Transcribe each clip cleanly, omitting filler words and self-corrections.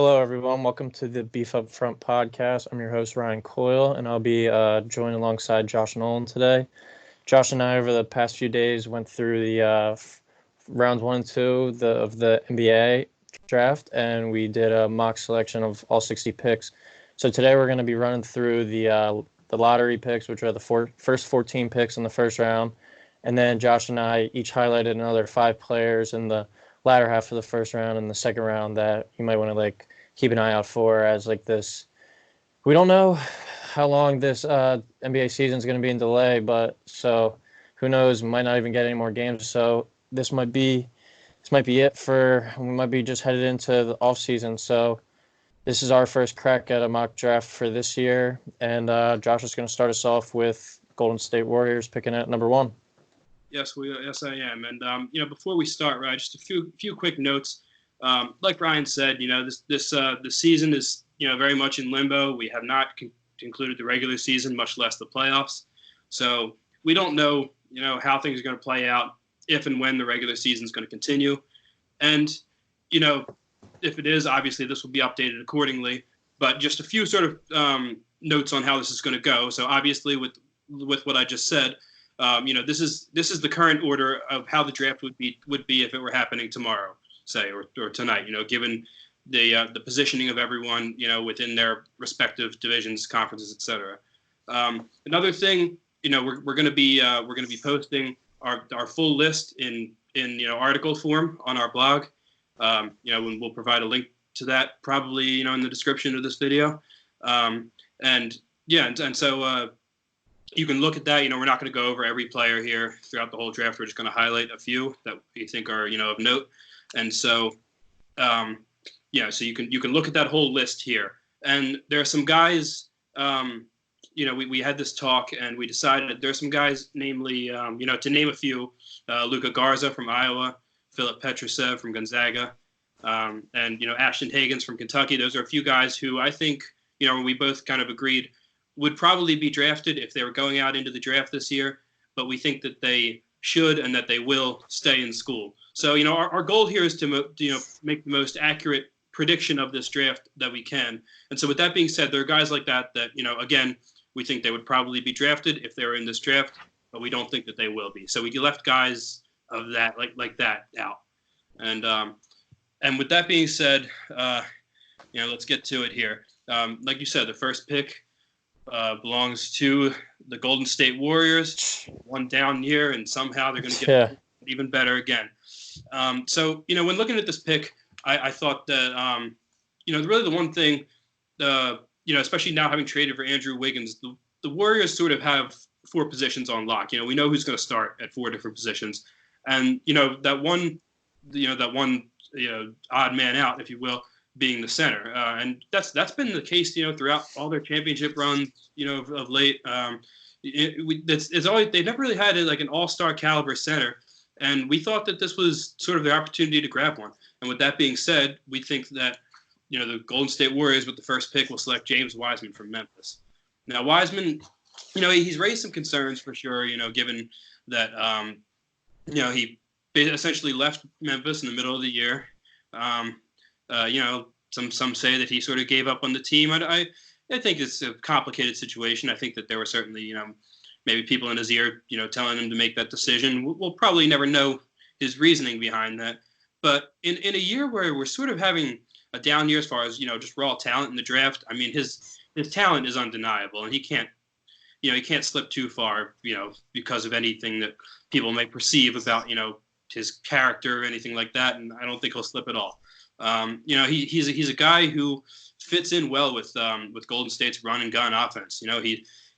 Hello, everyone. Welcome to the Beef Up Front podcast. I'm your host, Ryan Coyle, and I'll be joined alongside Josh Nolan today. Josh and I, over the past few days, went through the rounds 1 and 2 of the NBA draft, and we did a mock selection of all 60 picks. So today we're going to be running through the lottery picks, which are the first 14 picks in the first round. And then Josh and I each highlighted another 5 players in the latter half of the first round and the second round that you might want to keep an eye out for as this. We don't know how long this NBA season is going to be in delay, but so who knows? We might not even get any more games. So this might be it for. We might be just headed into the off season. So this is our first crack at a mock draft for this year, and Josh is going to start us off with Golden State Warriors picking at number 1. Yes, I am. And before we start, right, just a few quick notes. Like Ryan said, the season is very much in limbo. We have not concluded the regular season, much less the playoffs. So we don't know how things are going to play out if and when the regular season is going to continue. And if it is, obviously this will be updated accordingly. But just a few sort of notes on how this is going to go. So obviously with what I just said. This is the current order of how the draft would be if it were happening tomorrow, say, or tonight. Given the positioning of everyone, within their respective divisions, conferences, etc. Another thing, we're going to be posting our full list in article form on our blog. When we'll provide a link to that probably in the description of this video. So. You can look at that. We're not going to go over every player here throughout the whole draft. We're just going to highlight a few that we think are, of note. And so, so you can look at that whole list here. And there are some guys, we had this talk and we decided there are some guys, namely, to name a few, Luka Garza from Iowa, Philip Petrusev from Gonzaga, and, Ashton Hagans from Kentucky. Those are a few guys who I think, we both kind of agreed would probably be drafted if they were going out into the draft this year, but we think that they should and that they will stay in school. So, our goal here is to, make the most accurate prediction of this draft that we can. And so with that being said, there are guys like that, again, we think they would probably be drafted if they were in this draft, but we don't think that they will be. So we left guys of that, like that out. And with that being said, let's get to it here. Like you said, the first pick, belongs to the Golden State Warriors. One down year, and somehow they're going to get even better again. So, when looking at this pick, I thought that, really the one thing, especially now having traded for Andrew Wiggins, the Warriors sort of have 4 positions on lock. We know who's going to start at 4 different positions. And, that one odd man out, if you will, being the center, and that's been the case, throughout all their championship runs, of late. It's always, they've never really had an all-star caliber center, and we thought that this was sort of the opportunity to grab one. And with that being said, we think that the Golden State Warriors with the first pick will select James Wiseman from Memphis. Now Wiseman, he's raised some concerns for sure, given that he essentially left Memphis in the middle of the year. Some say that he sort of gave up on the team. I think it's a complicated situation. I think that there were certainly, maybe people in his ear, telling him to make that decision. We'll probably never know his reasoning behind that. But in a year where we're sort of having a down year as far as, just raw talent in the draft, I mean, his talent is undeniable, and he can't slip too far, because of anything that people may perceive about, his character or anything like that. And I don't think he'll slip at all. He's a guy who fits in well with Golden State's run and gun offense.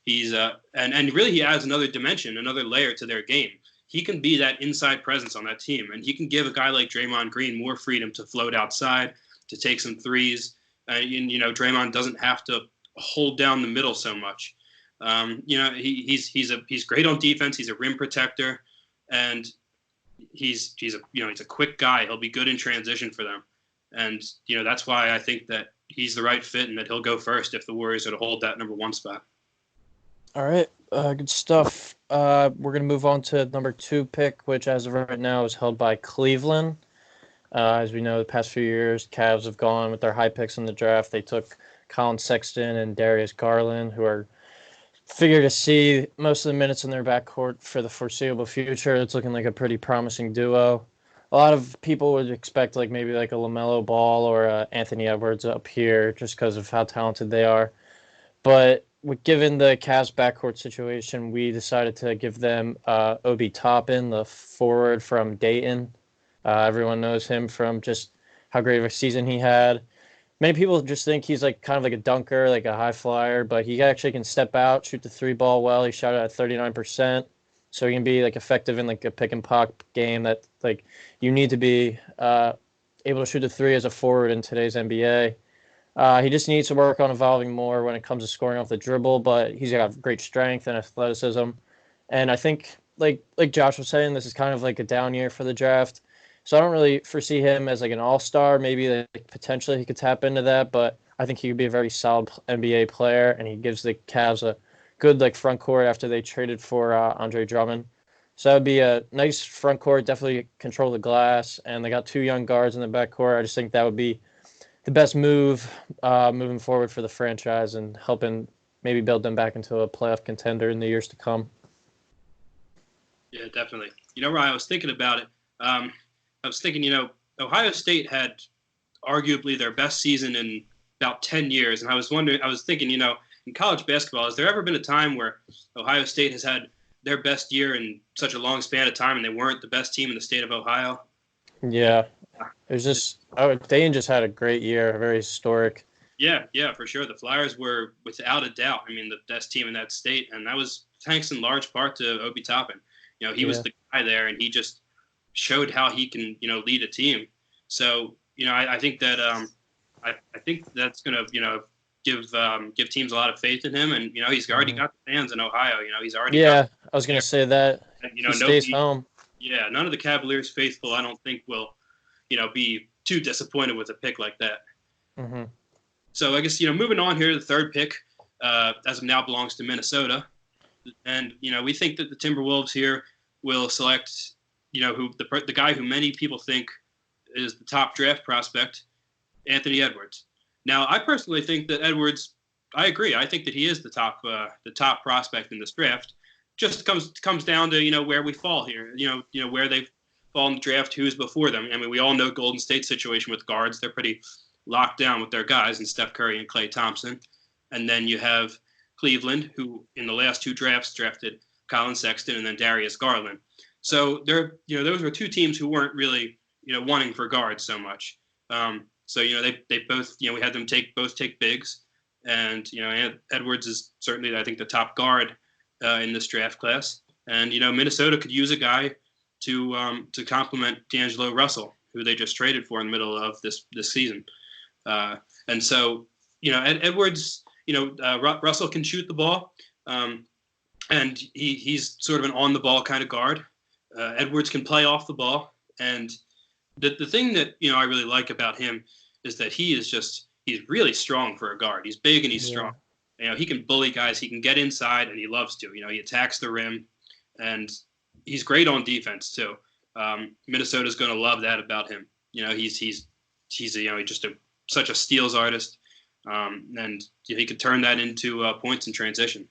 He's really he adds another dimension, another layer to their game. He can be that inside presence on that team, and he can give a guy like Draymond Green more freedom to float outside, to take some threes. Draymond doesn't have to hold down the middle so much. He's great on defense. He's a rim protector, and he's a quick guy. He'll be good in transition for them. And, that's why I think that he's the right fit and that he'll go first if the Warriors are to hold that number 1 spot. All right. Good stuff. We're going to move on to number 2 pick, which as of right now is held by Cleveland. As we know, the past few years, Cavs have gone with their high picks in the draft. They took Colin Sexton and Darius Garland, who are figure to see most of the minutes in their backcourt for the foreseeable future. It's looking like a pretty promising duo. A lot of people would expect like maybe like a LaMelo Ball or Anthony Edwards up here just because of how talented they are. But given the Cavs backcourt situation, we decided to give them Obi Toppin, the forward from Dayton. Everyone knows him from just how great of a season he had. Many people just think he's like kind of like a dunker, like a high flyer, but he actually can step out, shoot the three ball well. He shot it at 39%. So he can be like effective in like a pick and pop game that like you need to be able to shoot the three as a forward in today's NBA. He just needs to work on evolving more when it comes to scoring off the dribble, but he's got great strength and athleticism. And I think like Josh was saying, this is kind of like a down year for the draft. So I don't really foresee him as like an all-star. Maybe like potentially he could tap into that, but I think he could be a very solid NBA player, and he gives the Cavs a good like front court after they traded for Andre Drummond. So that would be a nice front court, definitely control the glass, and they got two young guards in the backcourt. I just think that would be the best move moving forward for the franchise and helping maybe build them back into a playoff contender in the years to come. Yeah, definitely. Ryan, I was thinking about it. I was thinking, Ohio State had arguably their best season in about 10 years. And I was thinking, in college basketball, has there ever been a time where Ohio State has had their best year in such a long span of time and they weren't the best team in the state of Ohio? Yeah. It was just, Dayton just had a great year, very historic. Yeah, for sure. The Flyers were, without a doubt, the best team in that state. And that was thanks in large part to Obi Toppin. He was the guy there, and he just showed how he can, lead a team. So, I think that I think that's going to, give teams a lot of faith in him. And, he's already got the fans in Ohio. He's already I was going to say that. And, he stays home. Yeah, none of the Cavaliers faithful, I don't think, will, be too disappointed with a pick like that. Mm-hmm. So I guess, moving on here, the third pick, as of now, belongs to Minnesota. And, we think that the Timberwolves here will select, who the guy who many people think is the top draft prospect, Anthony Edwards. Now, I personally think that Edwards, I agree. I think that he is the top prospect in this draft. Just comes down to, where we fall here, where they fall in the draft, who's before them. I mean, we all know Golden State's situation with guards. They're pretty locked down with their guys and Steph Curry and Klay Thompson. And then you have Cleveland, who in the last two drafts drafted Colin Sexton and then Darius Garland. So those were two teams who weren't really, wanting for guards so much. So they both, we had them both take bigs, and Edwards is certainly, I think, the top guard in this draft class. And Minnesota could use a guy to complement D'Angelo Russell, who they just traded for in the middle of this season. And so Edwards, Russell can shoot the ball, and he's sort of an on the ball kind of guard. Edwards can play off the ball, and the thing that I really like about him is that he's really strong for a guard. He's big and he's strong. He can bully guys. He can get inside, and he loves to. He attacks the rim, and he's great on defense too. Minnesota's going to love that about him. He's such a steals artist, and he could turn that into points in transition.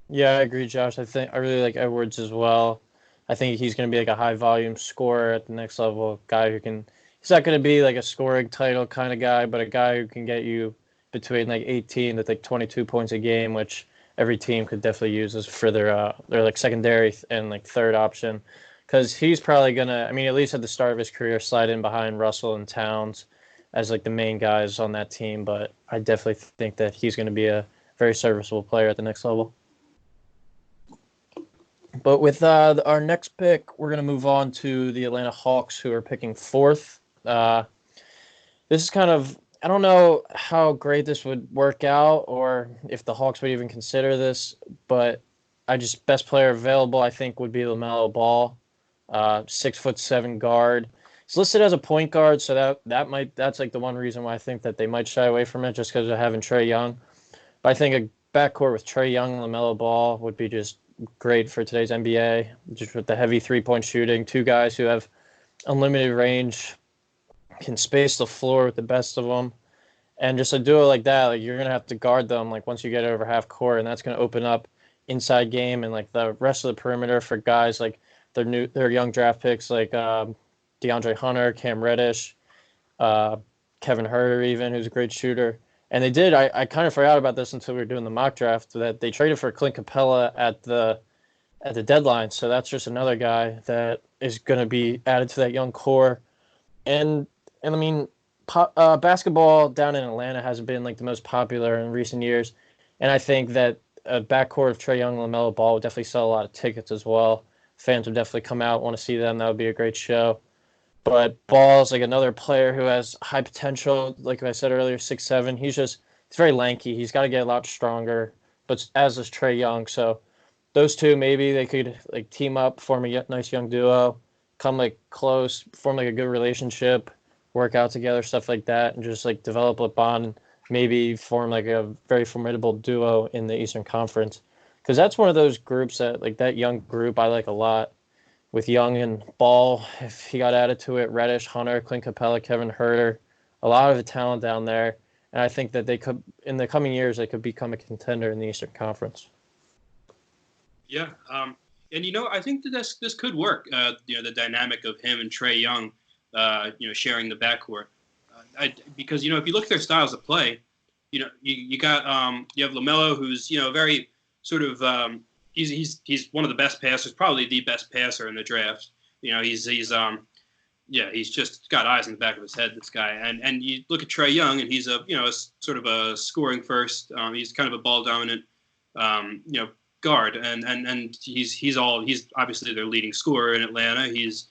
Yeah, I agree, Josh. I really like Edwards as well. I think he's going to be like a high volume scorer at the next level. Guy who can. He's not going to be like a scoring title kind of guy, but a guy who can get you between like 18 to like 22 points a game, which every team could definitely use as for their like secondary and like third option. Because he's probably going to, at least at the start of his career, slide in behind Russell and Towns as like the main guys on that team. But I definitely think that he's going to be a very serviceable player at the next level. But with our next pick, we're going to move on to the Atlanta Hawks, who are picking fourth. This is kind of, I don't know how great this would work out or if the Hawks would even consider this, but best player available, I think, would be LaMelo Ball, 6'7" guard. He's listed as a point guard, so that's like the one reason why I think that they might shy away from it, just because of having Trae Young. But I think a backcourt with Trae Young and LaMelo Ball would be just great for today's NBA, just with the heavy three-point shooting, two guys who have unlimited range can space the floor with the best of them. And just a duo like that, like you're gonna have to guard them like once you get over half court, and that's gonna open up inside game and like the rest of the perimeter for guys like their young draft picks like DeAndre Hunter, Cam Reddish, uh, Kevin Herter even, who's a great shooter. And they did. I kind of forgot about this until we were doing the mock draft that they traded for Clint Capella at the deadline. So that's just another guy that is going to be added to that young core. And I mean, basketball down in Atlanta hasn't been like the most popular in recent years, and I think that a backcourt of Trae Young and LaMelo Ball would definitely sell a lot of tickets as well. Fans would definitely come out, want to see them. That would be a great show. But Ball's like another player who has high potential. Like I said earlier, 6'7". He's very lanky. He's got to get a lot stronger. But as is Trae Young, so those two maybe they could like team up, form a nice young duo, come like close, form like a good relationship, work out together, stuff like that, and just like develop a bond, maybe form like a very formidable duo in the Eastern Conference. Because that's one of those groups that like that young group I like a lot. With Young and Ball, if he got added to it, Reddish, Hunter, Clint Capella, Kevin Herter, a lot of the talent down there. And I think that they could, in the coming years, they could become a contender in the Eastern Conference. Yeah, and I think that this could work. The dynamic of him and Trae Young, sharing the backcourt, because if you look at their styles of play, you have LaMelo, who's very sort of he's one of the best passers, probably the best passer in the draft. He's just got eyes in the back of his head, this guy. And you look at Trae Young, and he's a sort of a scoring first. He's kind of a ball dominant, guard, and he's obviously their leading scorer in Atlanta. He's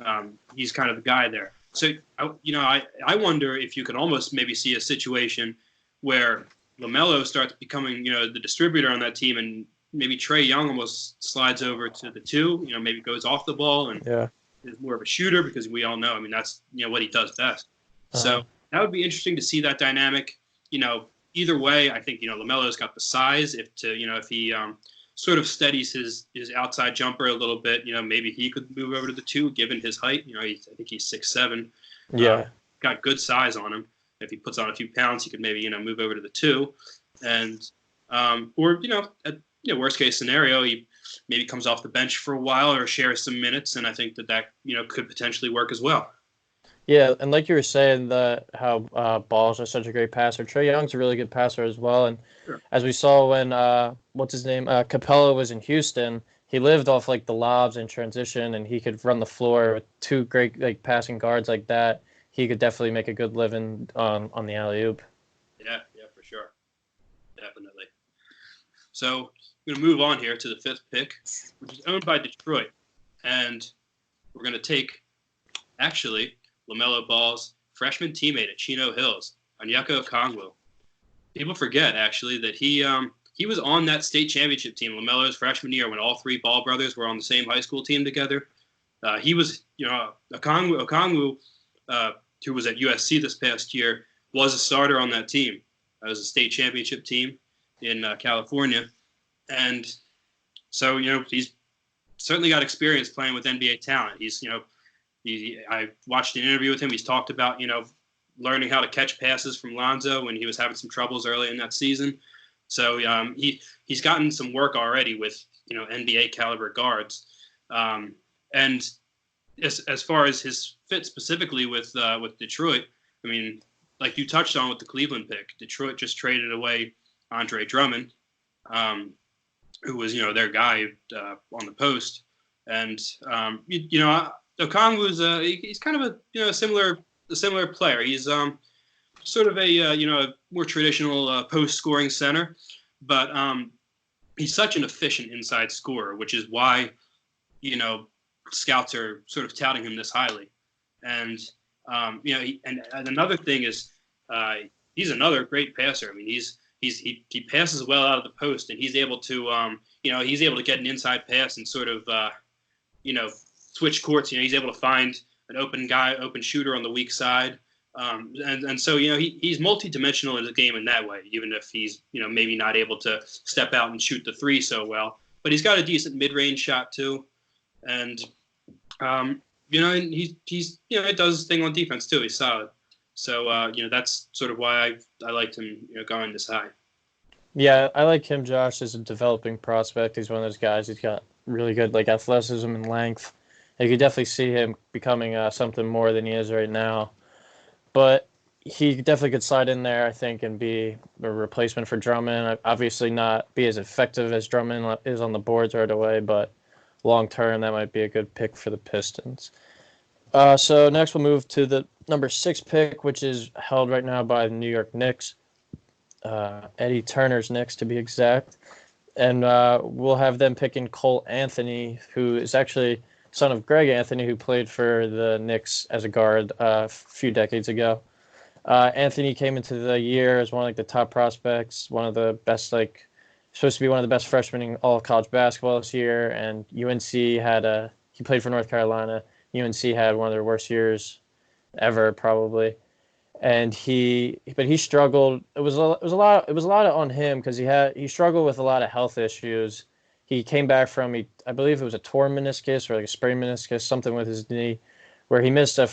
kind of the guy there. So I wonder if you could almost maybe see a situation where LaMelo starts becoming the distributor on that team, and maybe Trae Young almost slides over to the two. Maybe goes off the ball and is more of a shooter, because we all know. I mean, that's what he does best. So that would be interesting to see that dynamic. Either way, I think LaMelo's got the size. If he sort of steadies his outside jumper a little bit, maybe he could move over to the two, given his height. I think he's 6'7". Yeah, got good size on him. If he puts on a few pounds, he could maybe move over to the two, and worst case scenario, he maybe comes off the bench for a while or shares some minutes, and I think that could potentially work as well. Yeah, and like you were saying, how Balls are such a great passer. Trae Young's a really good passer as well, and as we saw when Capella was in Houston, he lived off like the lobs and transition, and he could run the floor with two great like passing guards like that. He could definitely make a good living on the alley-oop. Yeah, for sure, definitely. So we're going to move on here to the 5th pick, which is owned by Detroit, and we're going to take actually LaMelo Ball's freshman teammate at Chino Hills, Onyeka Okongwu. People forget, actually, that he was on that state championship team LaMelo's freshman year when all three Ball brothers were on the same high school team together. He was, Okongwu, who was at USC this past year, was a starter on that team. It was a state championship team in California. And so, he's certainly got experience playing with NBA talent. I watched an interview with him. He's talked about, learning how to catch passes from Lonzo when he was having some troubles early in that season. So he's gotten some work already with, NBA caliber guards. And as far as his fit specifically with Detroit, I mean, like you touched on with the Cleveland pick, Detroit just traded away Andre Drummond, who was, their guy on the post. And, Okongwu's he's kind of a similar player. He's sort of a more traditional post scoring center, but he's such an efficient inside scorer, which is why scouts are sort of touting him this highly. And and another thing is he's another great passer. I mean, he passes well out of the post, and he's able to get an inside pass and sort of switch courts. He's able to find an open shooter on the weak side. And so, he's multidimensional in the game in that way, even if he's, maybe not able to step out and shoot the three so well. But he's got a decent mid-range shot too. And And he's he does his thing on defense too. He's solid. So that's sort of why I liked him going this high. Yeah, I like him, Josh, as a developing prospect. He's one of those guys. He's got really good athleticism and length. You could definitely see him becoming something more than he is right now. But he definitely could slide in there, I think, and be a replacement for Drummond. Obviously, not be as effective as Drummond is on the boards right away, but long term, that might be a good pick for the Pistons. So next, we'll move to the number 6 pick, which is held right now by the New York Knicks. Eddie Turner's Knicks, to be exact. And we'll have them picking Cole Anthony, who is actually son of Greg Anthony, who played for the Knicks as a guard a few decades ago. Anthony came into the year as one of the top prospects, one of the best, supposed to be one of the best freshmen in all of college basketball this year. And he played for North Carolina. UNC had one of their worst years ever, probably. And he struggled. It was a lot on him because he struggled with a lot of health issues. He came back from I believe it was a torn meniscus or a sprained meniscus, something with his knee, where he missed a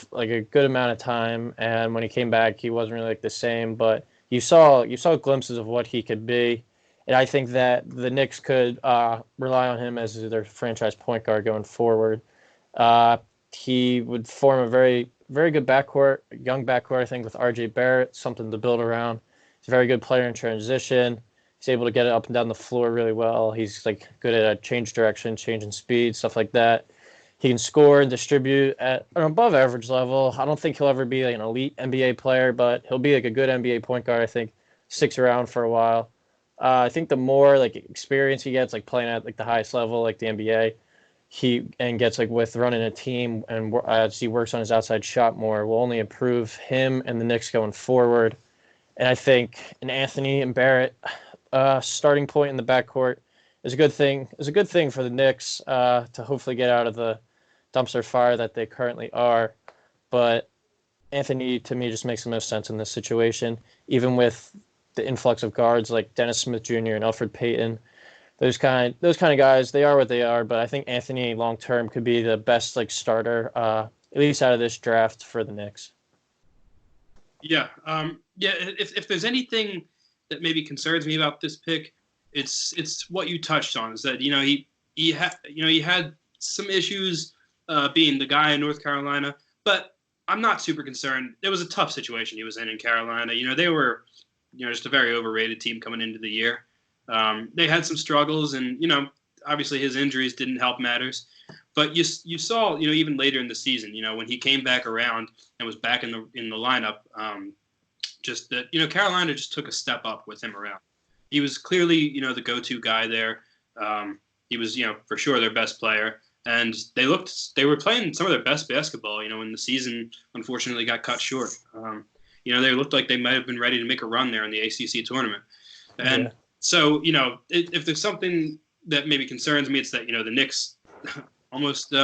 good amount of time. And when he came back, he wasn't really the same. But you saw glimpses of what he could be, and I think that the Knicks could rely on him as their franchise point guard going forward. He would form a very, very good backcourt, young backcourt, I think, with R.J. Barrett, something to build around. He's a very good player in transition. He's able to get it up and down the floor really well. He's good at change direction, changing speed, stuff like that. He can score and distribute at an above average level. I don't think he'll ever be an elite NBA player, but he'll be a good NBA point guard. I think sticks around for a while. I think the more experience he gets, playing at the highest level, the NBA, and gets with running a team and as he works on his outside shot more, will only improve him and the Knicks going forward. And I think an Anthony and Barrett starting point in the backcourt is a good thing. Is a good thing for the Knicks to hopefully get out of the dumpster fire that they currently are. But Anthony, to me, just makes the most sense in this situation, even with the influx of guards like Dennis Smith Jr. and Elfrid Payton. Those kind of guys, they are what they are. But I think Anthony long term could be the best starter, at least out of this draft for the Knicks. Yeah, If there's anything that maybe concerns me about this pick, it's what you touched on. Is that he had some issues being the guy in North Carolina, but I'm not super concerned. It was a tough situation he was in Carolina. They were just a very overrated team coming into the year. They had some struggles, and obviously his injuries didn't help matters. But you saw even later in the season, when he came back around and was back in the lineup, just that Carolina just took a step up with him around. He was clearly the go-to guy there. He was for sure their best player, and they were playing some of their best basketball. When the season unfortunately got cut short. They looked like they might have been ready to make a run there in the ACC tournament, and. Yeah. So, if there's something that maybe concerns me, it's that, the Knicks almost,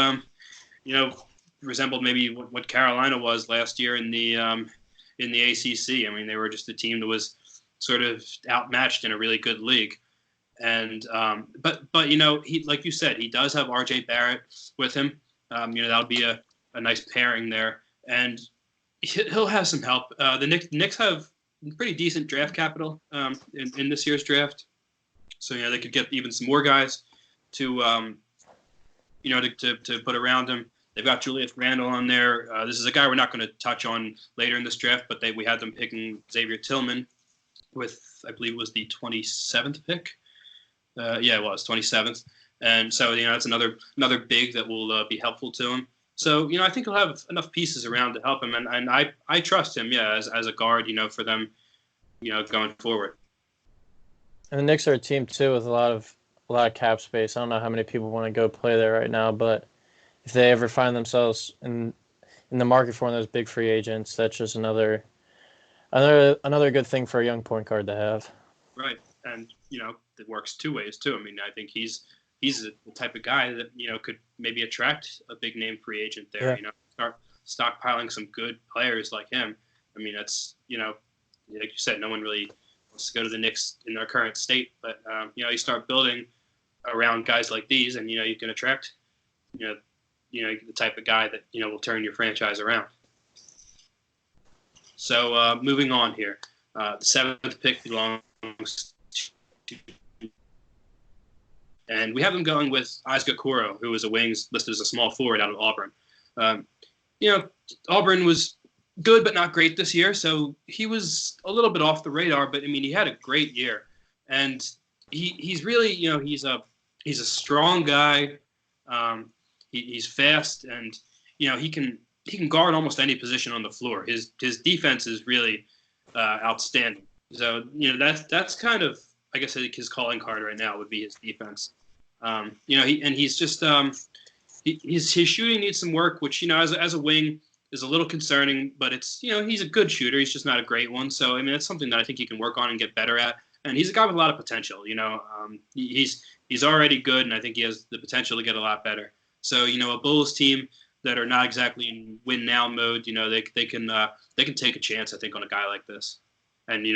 resembled maybe what Carolina was last year in the ACC. I mean, they were just a team that was sort of outmatched in a really good league. And, but he, like you said, he does have R.J. Barrett with him. That'll be a nice pairing there. And he'll have some help. The Knicks have pretty decent draft capital in this year's draft, so they could get even some more guys to to put around him. They've got Julius Randle on there. This is a guy we're not going to touch on later in this draft, but we had them picking Xavier Tillman with, I believe it was the 27th pick. It was 27th, and so that's another big that will be helpful to him. So, I think he'll have enough pieces around to help him, and I trust him, as a guard, for them, going forward. And the Knicks are a team too with a lot of cap space. I don't know how many people want to go play there right now, but if they ever find themselves in the market for one of those big free agents, that's just another good thing for a young point guard to have. Right, and it works two ways too. I mean, I think he's the type of guy that could maybe attract a big name free agent there. Yeah. Start stockpiling some good players like him. I mean, that's like you said, no one really wants to go to the Knicks in their current state. But you start building around guys like these, and you can attract the type of guy that will turn your franchise around. So moving on here, the 7th pick belongs to, and we have them going with Isaac Okoro, who is a wings listed as a small forward out of Auburn. Auburn was good but not great this year, so he was a little bit off the radar. But I mean, he had a great year, and he's really he's a strong guy. He's fast, and he can guard almost any position on the floor. His defense is really outstanding. So that's kind of, I guess, his calling card right now would be his defense. He's just his shooting needs some work, which as a wing is a little concerning. But it's he's a good shooter. He's just not a great one. So I mean, that's something that I think he can work on and get better at. And he's a guy with a lot of potential. He's already good, and I think he has the potential to get a lot better. So a Bulls team that are not exactly in win now mode, they can take a chance, I think, on a guy like this, and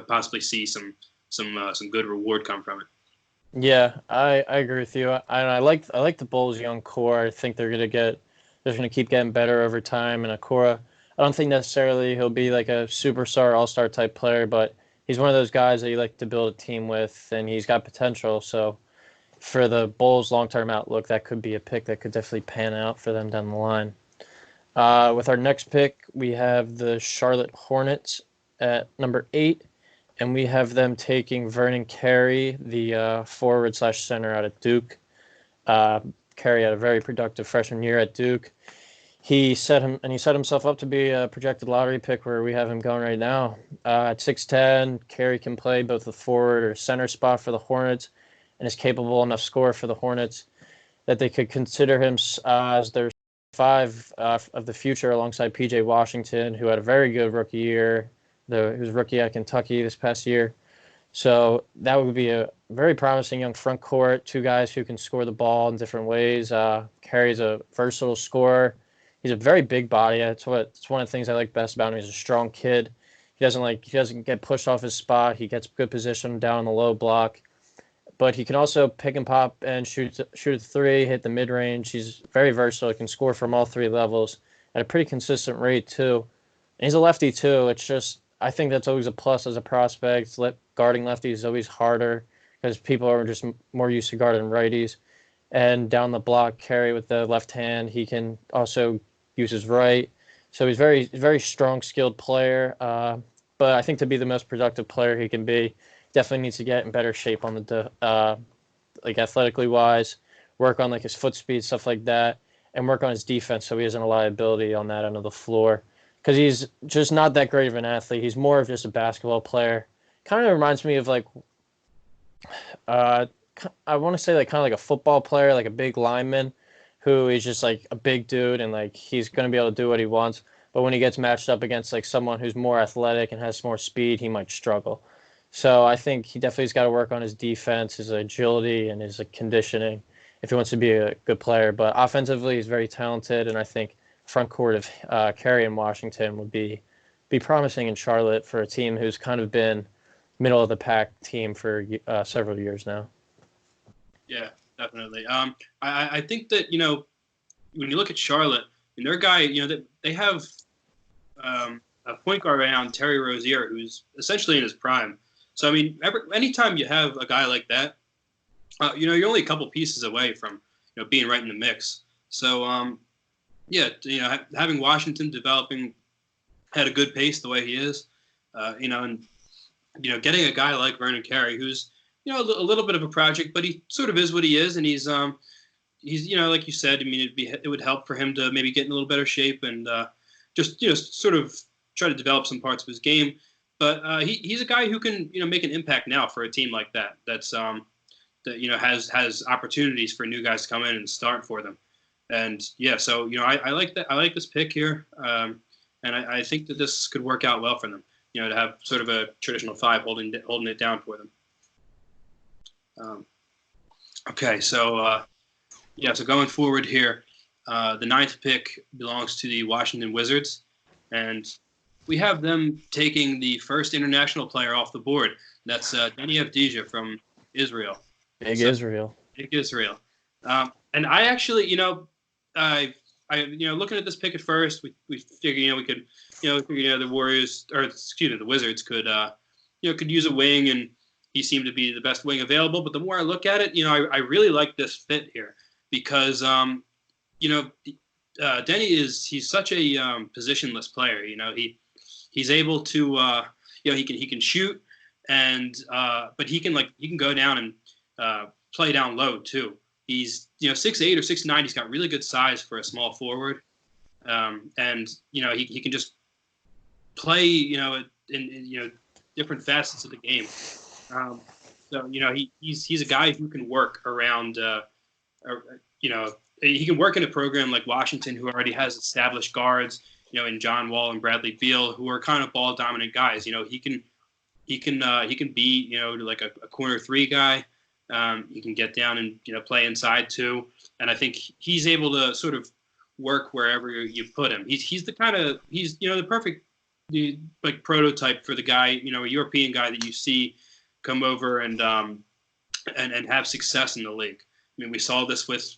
possibly see some good reward come from it. Yeah, I agree with you. I like the Bulls' young core. I think they're gonna keep getting better over time. And Okora, I don't think necessarily he'll be like a superstar, all-star type player, but he's one of those guys that you like to build a team with, and he's got potential. So for the Bulls' long-term outlook, that could be a pick that could definitely pan out for them down the line. With our next pick, we have the Charlotte Hornets at number 8, and we have them taking Vernon Carey, the forward/center out of Duke. Carey had a very productive freshman year at Duke. He set himself up to be a projected lottery pick where we have him going right now. At 6'10", Carey can play both the forward or center spot for the Hornets, and is capable enough scorer for the Hornets that they could consider him as their 5 of the future alongside P.J. Washington, who had a very good rookie year. He was rookie at Kentucky this past year. So that would be a very promising young front court, 2 guys who can score the ball in different ways. Carey's a versatile scorer. He's a very big body. It's one of the things I like best about him. He's a strong kid. He doesn't get pushed off his spot. He gets good position down on the low block. But he can also pick and pop and shoot a 3, hit the mid-range. He's very versatile. He can score from all 3 levels at a pretty consistent rate, too. And he's a lefty, too. It's just, I think that's always a plus as a prospect. Guarding lefties is always harder because people are just more used to guarding righties. And down the block, Carey with the left hand, he can also use his right. So he's very strong, skilled player. But I think to be the most productive player he can be, definitely needs to get in better shape on the athletically wise, work on his foot speed, stuff like that, and work on his defense so he isn't a liability on that end of the floor. Because he's just not that great of an athlete. He's more of just a basketball player. Kind of reminds me of I want to say kind of like a football player, like a big lineman, who is just like a big dude and he's going to be able to do what he wants. But when he gets matched up against someone who's more athletic and has more speed, he might struggle. So I think he definitely's got to work on his defense, his agility, and his conditioning if he wants to be a good player. But offensively, he's very talented, and I think front court of Carey and Washington would be promising in Charlotte for a team who's kind of been middle of the pack team for several years now. Yeah, definitely. I think that when you look at Charlotte, and their guy, they have a point guard right now, Terry Rozier, who's essentially in his prime. So, I mean, anytime you have a guy like that, you're only a couple pieces away from, being right in the mix. So, having Washington developing at a good pace the way he is, and getting a guy like Vernon Carey, who's, a little bit of a project, but he sort of is what he is, and he's like you said, I mean, it would help for him to maybe get in a little better shape and just, sort of try to develop some parts of his game. But he's a guy who can, make an impact now for a team like that. That's that has opportunities for new guys to come in and start for them. And so I like that. I like this pick here, and I think that this could work out well for them. To have sort of a traditional 5 holding it down for them. Okay, so so going forward here, the 9th pick belongs to the Washington Wizards, and we have them taking the first international player off the board. That's Deni Avdija from Israel. Israel. Big Israel. And I actually, looking at this pick at first, we figured, we could, the Warriors, or excuse me, the Wizards could use a wing, and he seemed to be the best wing available. But the more I look at it, I really like this fit here because, Denny he's such a positionless player. He's able to, he can shoot, and but he can go down and play down low too. He's 6'8" or 6'9". He's got really good size for a small forward, and he can just play in different facets of the game. So he's a guy who can work around. He can work in a program like Washington, who already has established guards, in John Wall and Bradley Beal, who are kind of ball dominant guys. He can be like a corner three guy. He can get down and play inside too, and I think he's able to sort of work wherever you put him. He's the perfect prototype for the guy, a European guy that you see come over and have success in the league. I mean, we saw this with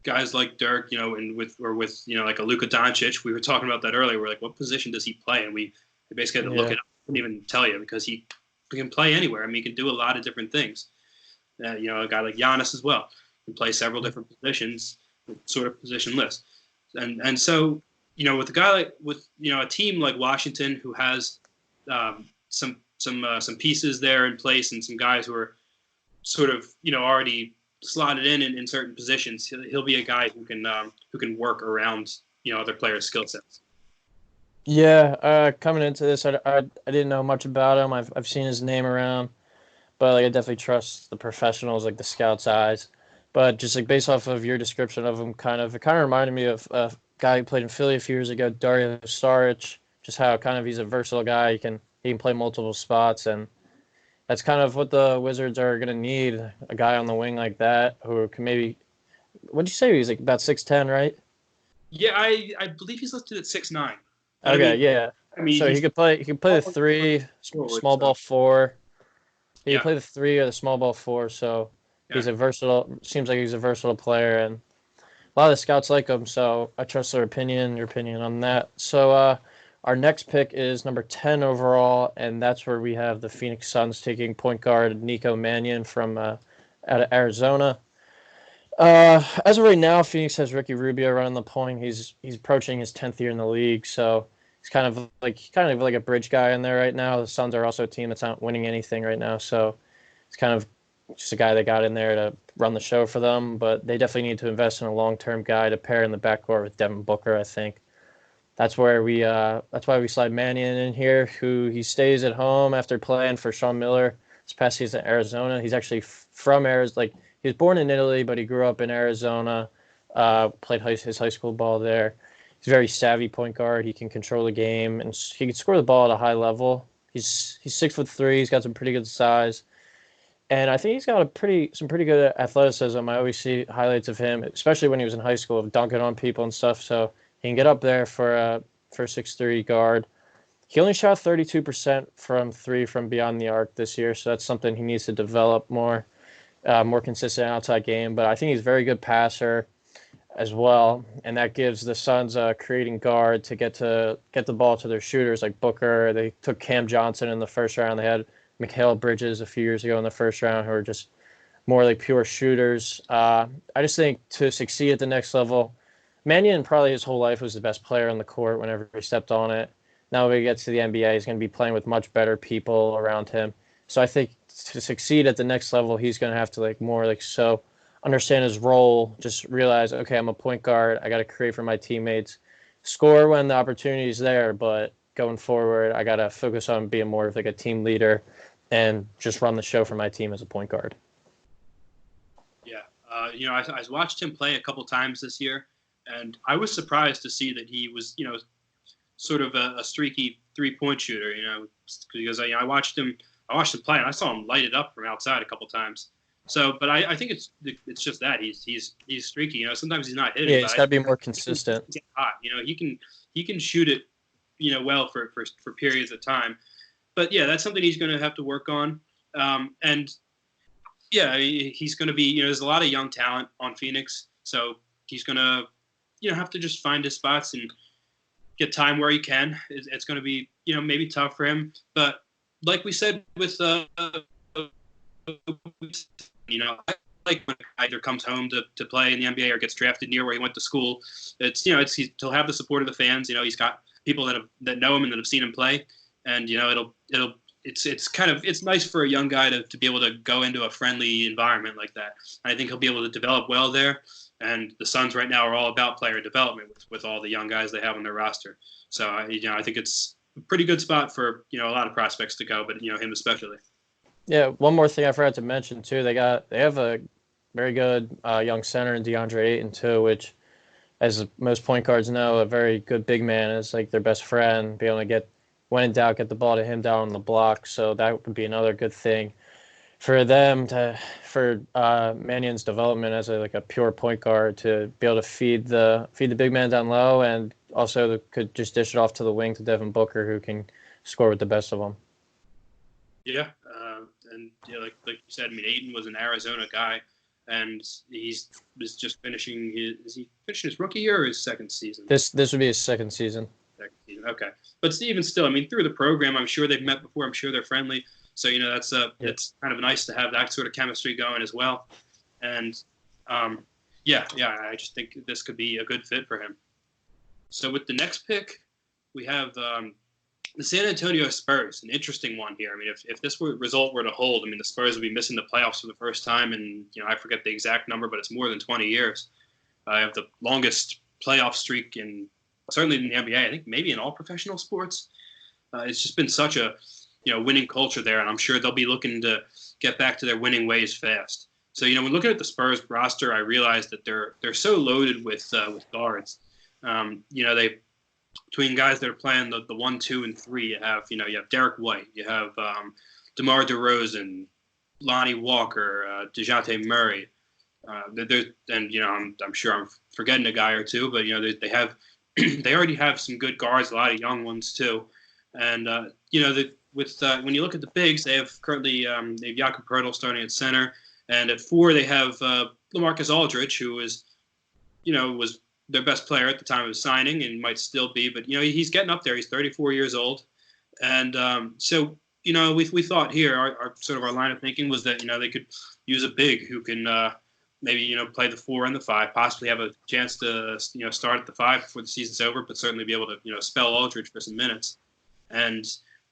guys like Dirk, and with like a Luka Doncic. We were talking about that earlier. We're like, what position does he play? And we basically had to look it up. I couldn't even tell you because he can play anywhere. I mean, he can do a lot of different things. A guy like Giannis as well can play several different positions, sort of positionless. And so, with a guy with a team like Washington who has some pieces there in place and some guys who are sort of already slotted in certain positions, he'll be a guy who can work around other players' skill sets. Yeah, coming into this, I didn't know much about him. I've seen his name around, but I definitely trust the professionals, like the scouts' eyes. But just based off of your description of him, it kind of reminded me of a guy who played in Philly a few years ago, Dario Saric. Just how he's a versatile guy. He can play multiple spots, and that's kind of what the Wizards are going to need, a guy on the wing like that who can maybe – what did you say? He's about 6'10", right? Yeah, I believe he's listed at 6'9". Okay, yeah. So he could play the 3, small ball 4. He can play the 3 or the small ball 4, so he's a versatile – seems like he's a versatile player, and a lot of the scouts like him, so I trust your opinion on that. So our next pick is number 10 overall, and that's where we have the Phoenix Suns taking point guard Nico Mannion from out of Arizona. As of right now, Phoenix has Ricky Rubio running the point. He's approaching his 10th year in the league, so he's kind of like a bridge guy in there right now. The Suns are also a team that's not winning anything right now, so it's kind of just a guy that got in there to run the show for them. But they definitely need to invest in a long-term guy to pair in the backcourt with Devin Booker, I think. That's why we slide Mannion in here, who he stays at home after playing for Sean Miller this past season in Arizona. He's actually from Arizona. He was born in Italy, but he grew up in Arizona, played his high school ball there. He's a very savvy point guard. He can control the game, and he can score the ball at a high level. He's 6'3". He's got some pretty good size. And I think he's got some pretty good athleticism. I always see highlights of him, especially when he was in high school, of dunking on people and stuff. So he can get up there for a 6'3" guard. He only shot 32% from 3 from beyond the arc this year, so that's something he needs to develop more consistent outside game. But I think he's a very good passer as well, and that gives the Suns a creating guard to get the ball to their shooters like Booker. They took Cam Johnson in the first round. They had Mikal Bridges a few years ago in the first round, who are just more like pure shooters. I just think to succeed at the next level, Mannion probably his whole life was the best player on the court whenever he stepped on it. Now when he gets to the NBA, he's going to be playing with much better people around him. So I think to succeed at the next level, he's going to have to understand his role, just realize, okay, I'm a point guard. I got to create for my teammates, score when the opportunity is there, but going forward, I got to focus on being more of like a team leader and just run the show for my team as a point guard. Yeah. I watched him play a couple times this year, and I was surprised to see that he was, sort of a streaky 3-point shooter, because I watched him play, and I saw him light it up from outside a couple times. So, but I think it's just that he's streaky. Sometimes he's not hitting. Yeah, he's got to be more consistent. Get hot. He can shoot it, well for periods of time. But yeah, that's something he's going to have to work on. And yeah, he's going to be. There's a lot of young talent on Phoenix, so he's gonna have to just find his spots and get time where he can. It's going to be maybe tough for him, but like we said with I like when a guy either comes home to play in the NBA or gets drafted near where he went to school. He'll have the support of the fans. He's got people that know him and that have seen him play, and it's nice for a young guy to be able to go into a friendly environment like that. And I think he'll be able to develop well there. And the Suns right now are all about player development with all the young guys they have on their roster. So I think it's a pretty good spot for a lot of prospects to go, but him especially. Yeah, one more thing I forgot to mention too. They have a very good young center in DeAndre Ayton too, which, as most point guards know, a very good big man is like their best friend. Be able to get, when in doubt, get the ball to him down on the block. So that would be another good thing for them for Mannion's development as a pure point guard, to be able to feed the big man down low, and also could just dish it off to the wing to Devin Booker, who can score with the best of them. Yeah, and like you said, I mean, Ayton was an Arizona guy, and he's just finishing his rookie year or his second season? This would be his second season. Okay, but even still, I mean, through the program, I'm sure they've met before. I'm sure they're friendly. So it's kind of nice to have that sort of chemistry going as well. And I just think this could be a good fit for him. So with the next pick, we have the San Antonio Spurs, an interesting one here. I mean, if this result were to hold, I mean, the Spurs would be missing the playoffs for the first time in, I forget the exact number, but it's more than 20 years. I have the longest playoff streak certainly in the NBA. I think maybe in all professional sports. It's just been such a winning culture there, and I'm sure they'll be looking to get back to their winning ways fast. So, when looking at the Spurs roster, I realized that they're so loaded with guards. They, between guys that are playing the 1, 2, and 3, you have Derek White, you have DeMar DeRozan, Lonnie Walker, DeJounte Murray. I'm sure I'm forgetting a guy or two, but they have they already have some good guards, a lot of young ones too, and when you look at the bigs, they have currently they have Jakob Poeltl starting at center, and at 4 they have LaMarcus Aldridge, who was their best player at the time of his signing and might still be, but he's getting up there. He's 34 years old, and we thought here our sort of our line of thinking was that they could use a big who can maybe play the 4 and the 5, possibly have a chance to start at the 5 before the season's over, but certainly be able to spell Aldridge for some minutes. And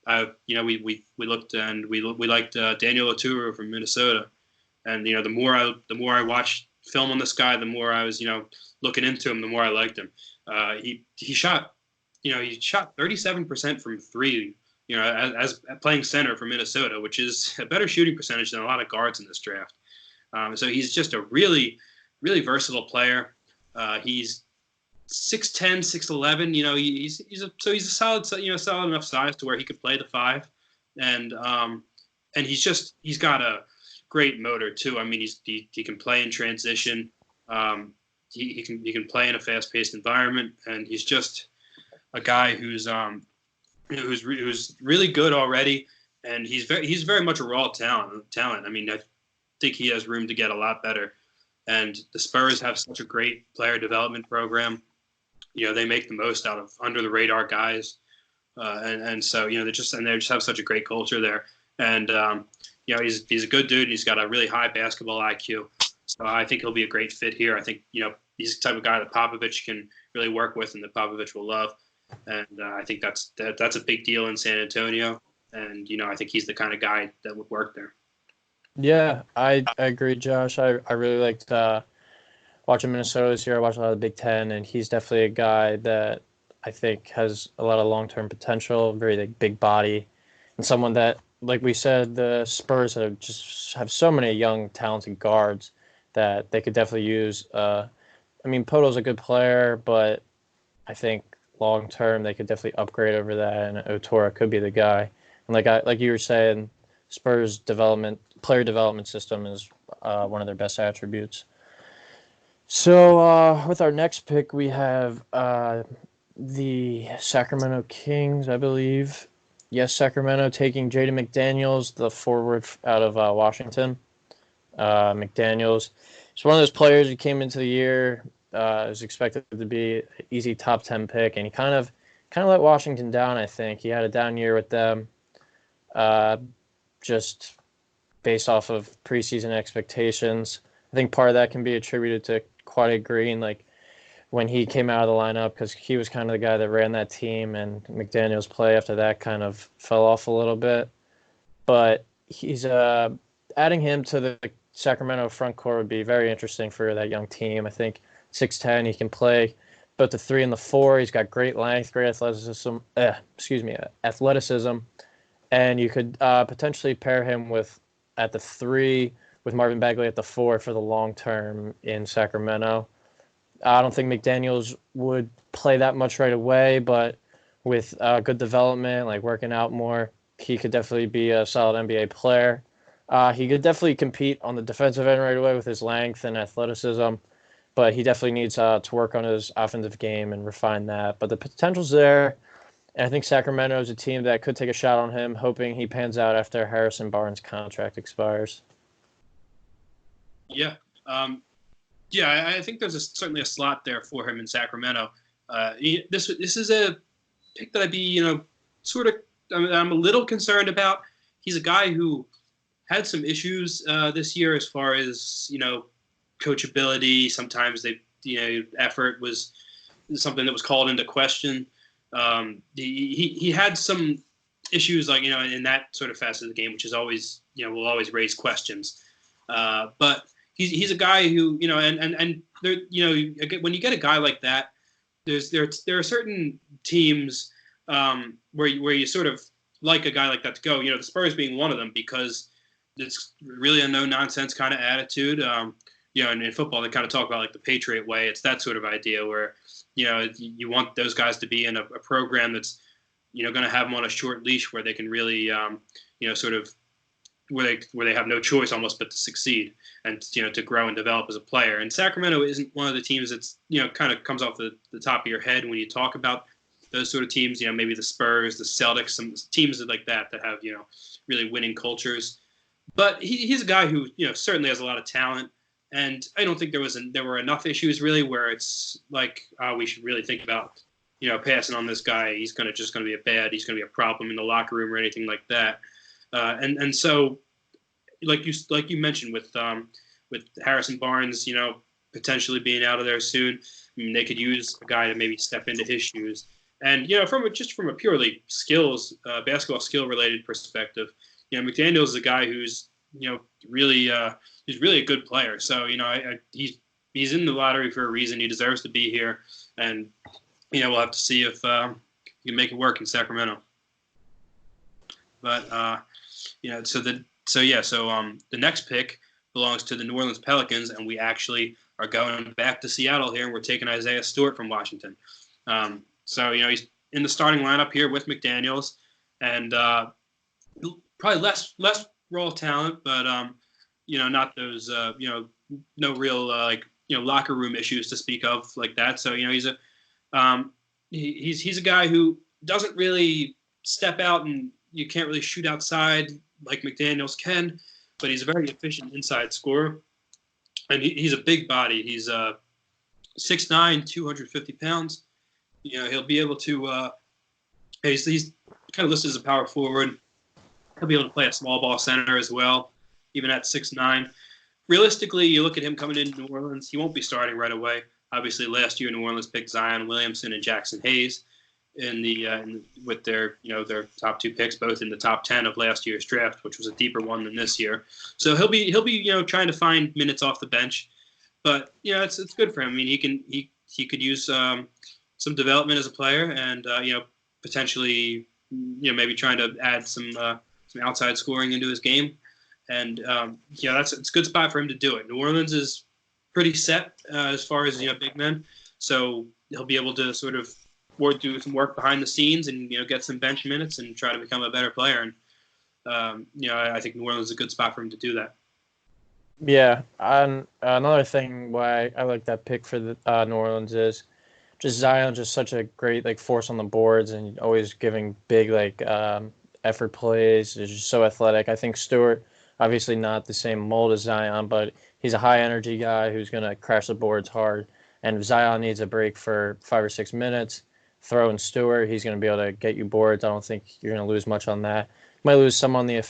we looked and we liked Daniel Oturu from Minnesota, and the more I watched film on this guy, the more I was looking into him, the more I liked him. He shot 37% from 3, as playing center for Minnesota, which is a better shooting percentage than a lot of guards in this draft. So he's just a really, really versatile player. He's 6'10", 6'11". He's a solid, solid enough size to where he could play the 5, and he's got a great motor too. I mean, he can play in transition. He can play in a fast-paced environment, and he's just a guy who's really good already, and he's very much a raw talent. I mean, I think he has room to get a lot better. And the Spurs have such a great player development program. They make the most out of under the radar guys, and so they just have such a great culture there. And he's a good dude. He's got a really high basketball IQ. So I think he'll be a great fit here. I think he's the type of guy that Popovich can really work with, and that Popovich will love. And I think that's a big deal in San Antonio. And I think he's the kind of guy that would work there. Yeah, I agree, Josh. I really liked watching Minnesota this year. I watched a lot of the Big Ten, and he's definitely a guy that I think has a lot of long-term potential, very big body, and someone that, like we said, the Spurs have so many young, talented guards that they could definitely use. I mean, Poeltl's a good player, but I think long-term they could definitely upgrade over that, and Otora could be the guy. And like you were saying, Spurs player development system is one of their best attributes. So with our next pick, we have the Sacramento Kings, I believe. Yes, Sacramento taking Jaden McDaniels, the forward out of Washington. McDaniels is one of those players who came into the year is expected to be an easy top 10 pick, and he kind of let Washington down. I think he had a down year with them, just based off of preseason expectations. I think part of that can be attributed to Quade Green, like when he came out of the lineup, because he was kind of the guy that ran that team, and McDaniel's play after that kind of fell off a little bit. But he's adding him to the Sacramento front court would be very interesting for that young team. I think 6'10", he can play both the 3 and the 4. He's got great length, great athleticism. Athleticism, and you could potentially pair him with at the 3 with Marvin Bagley at the 4 for the long term in Sacramento. I don't think McDaniels would play that much right away, but with good development, like working out more, he could definitely be a solid NBA player. He could definitely compete on the defensive end right away with his length and athleticism, but he definitely needs to work on his offensive game and refine that. But the potential's there, and I think Sacramento is a team that could take a shot on him, hoping he pans out after Harrison Barnes' contract expires. Yeah. I think there's certainly a slot there for him in Sacramento. This is a pick that I'd be, I'm a little concerned about. He's a guy who had some issues this year as far as, coachability. Sometimes effort was something that was called into question. He had some issues in that sort of facet of the game, which is always, will always raise questions. But he's a guy who, and there, when you get a guy like that, there are certain teams where you sort of like a guy like that to go. The Spurs being one of them, because it's really a no nonsense kind of attitude. And in football they kind of talk about like the Patriot way. It's that sort of idea where you want those guys to be in a program that's going to have them on a short leash where they can really sort of where they have no choice almost but to succeed and to grow and develop as a player. And Sacramento isn't one of the teams that's kind of comes off the top of your head when you talk about those sort of teams. Maybe the Spurs, the Celtics, some teams like that have really winning cultures. But he's a guy who certainly has a lot of talent, and I don't think there were enough issues really where it's like we should really think about passing on this guy. He's just going to be a problem in the locker room or anything like that. And so, like you mentioned with Harrison Barnes, potentially being out of there soon, I mean, they could use a guy to maybe step into his shoes. And from a purely basketball skill related perspective, McDaniels is a guy who's really he's really a good player. So he's in the lottery for a reason. He deserves to be here, and we'll have to see if he can make it work in Sacramento. But the next pick belongs to the New Orleans Pelicans, and we actually are going back to Seattle here, and we're taking Isaiah Stewart from Washington. He's in the starting lineup here with McDaniels, and probably less raw talent, but not those no real locker room issues to speak of like that. So he's a guy who doesn't really step out, and you can't really shoot outside like McDaniels can, but he's a very efficient inside scorer, and he's a big body. He's 6'9", 250 pounds. He'll be able to. He's kind of listed as a power forward. He'll be able to play a small ball center as well, even at 6'9". Realistically, you look at him coming into New Orleans, he won't be starting right away. Obviously, last year New Orleans picked Zion Williamson and Jackson Hayes with their top 2 picks, both in the top 10 of last year's draft, which was a deeper one than this year. So he'll be trying to find minutes off the bench, but it's good for him. I mean, he could use some development as a player, and potentially maybe trying to add some outside scoring into his game. And it's a good spot for him to do it. New Orleans is pretty set as far as big men, so he'll be able to sort of do some work behind the scenes and get some bench minutes and try to become a better player. And I think New Orleans is a good spot for him to do that. Yeah, and another thing why I like that pick for the New Orleans is just Zion, just such a great force on the boards and always giving big effort plays. Is just so athletic. I think Stewart, obviously not the same mold as Zion, but he's a high energy guy who's gonna crash the boards hard. And if Zion needs a break for 5 or 6 minutes, throw in Stewart. He's going to be able to get you boards. I don't think you're going to lose much on that. You might lose some on the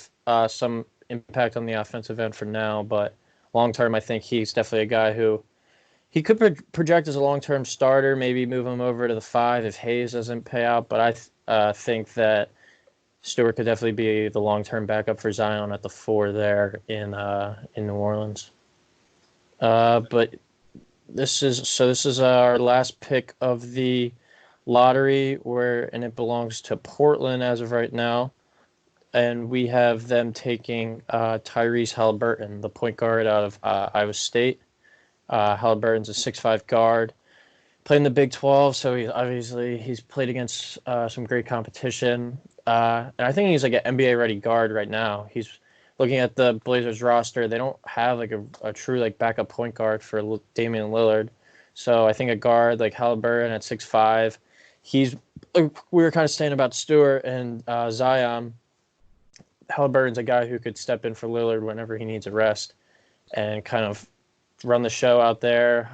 some impact on the offensive end for now, but long term, I think he's definitely a guy who he could project as a long-term starter, maybe move him over to the 5 if Hayes doesn't pay out. But I think that Stewart could definitely be the long-term backup for Zion at the 4 there in New Orleans. But this is our last pick of the lottery, and it belongs to Portland as of right now. And we have them taking Tyrese Haliburton, the point guard out of Iowa State. Halliburton's a 6'5" guard. Played in the Big 12, so he's played against some great competition. And I think he's like an NBA-ready guard right now. He's looking at the Blazers roster. They don't have like a true like backup point guard for Damian Lillard. So I think a guard like Halliburton at 6'5", we were kind of saying about Stewart and Zion. Halliburton's a guy who could step in for Lillard whenever he needs a rest and kind of run the show out there.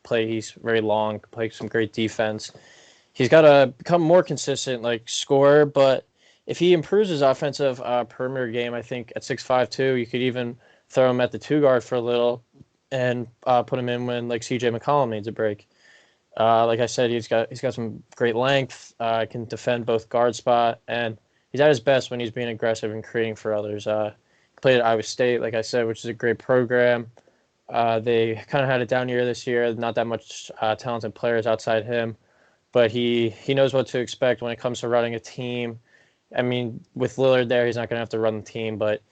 He's very long, play some great defense. He's got to become more consistent, like scorer, but if he improves his offensive perimeter game, I think at 6'5" too, you could even throw him at the 2 guard for a little and put him in when like CJ McCollum needs a break. Like I said, he's got some great length, can defend both guard spot, and he's at his best when he's being aggressive and creating for others. Played at Iowa State, like I said, which is a great program. They kind of had a down year this year, not that much talented players outside him, but he knows what to expect when it comes to running a team. I mean, with Lillard there, he's not going to have to run the team, but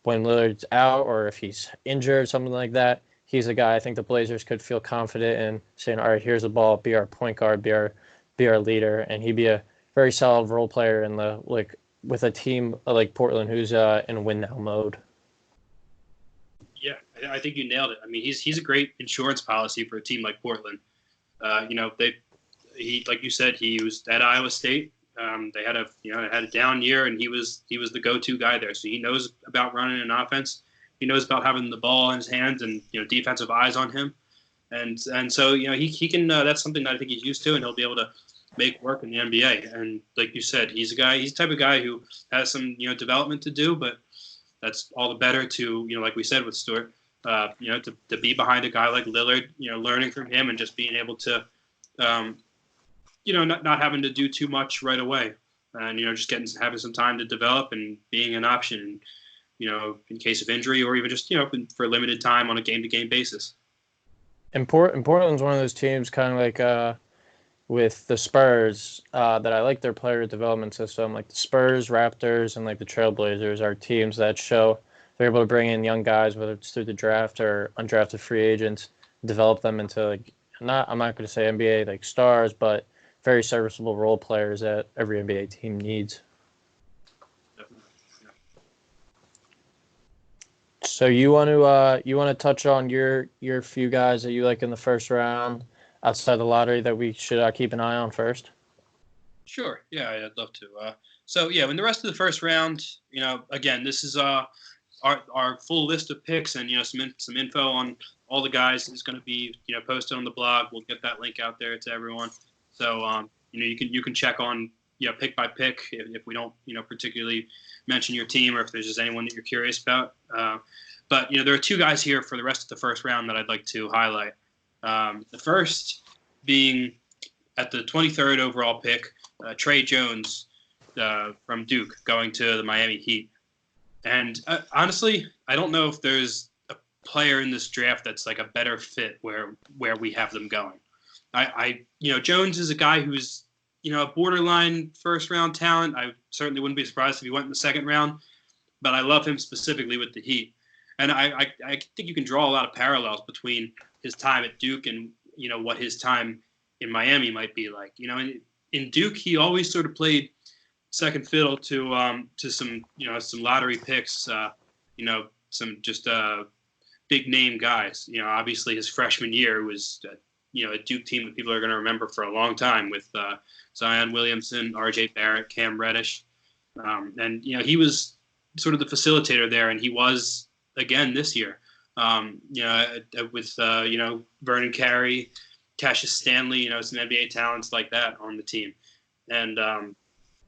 when Lillard's out or if he's injured, something like that, he's a guy I think the Blazers could feel confident in saying, all right, here's the ball, be our point guard, be our leader, and he'd be a very solid role player in with a team like Portland who's in win now mode. Yeah, I think you nailed it. I mean, he's a great insurance policy for a team like Portland. He like you said, he was at Iowa State. They had a down year, and he was the go-to guy there. So he knows about running an offense. He knows about having the ball in his hands and defensive eyes on him. And so he can. That's something that I think he's used to, and he'll be able to make work in the NBA. And like you said, he's the type of guy who has some development to do, but that's all the better to like we said with Stewart, to be behind a guy like Lillard, learning from him and just being able to, not having to do too much right away, and just having some time to develop and being an option, in case of injury or even just for a limited time on a game-to-game basis. And Portland's one of those teams kind of like with the Spurs that I like their player development system. Like the Spurs, Raptors, and like the Trailblazers are teams that show they're able to bring in young guys, whether it's through the draft or undrafted free agents, develop them into I'm not going to say NBA like stars, but very serviceable role players that every NBA team needs. Definitely. Yeah. So you want to touch on your few guys that you like in the first round outside the lottery that we should keep an eye on first? Sure. Yeah, I'd love to. In the rest of the first round, again, this is our full list of picks, and some info on all the guys is going to be posted on the blog. We'll get that link out there to everyone. So you can check on pick by pick if we don't particularly mention your team or if there's just anyone that you're curious about. But there are 2 guys here for the rest of the first round that I'd like to highlight. The first being at the 23rd overall pick, Trey Jones from Duke going to the Miami Heat. And honestly, I don't know if there's a player in this draft that's like a better fit where we have them going. Jones is a guy who's a borderline first round talent. I certainly wouldn't be surprised if he went in the second round, but I love him specifically with the Heat. And I think you can draw a lot of parallels between his time at Duke and what his time in Miami might be like. In Duke, he always sort of played second fiddle to some some lottery picks, some just big name guys. Obviously his freshman year was a Duke team that people are going to remember for a long time with Zion Williamson, R.J. Barrett, Cam Reddish, and he was sort of the facilitator there, and he was again this year. With Vernon Carey, Cassius Stanley, some NBA talents like that on the team. And,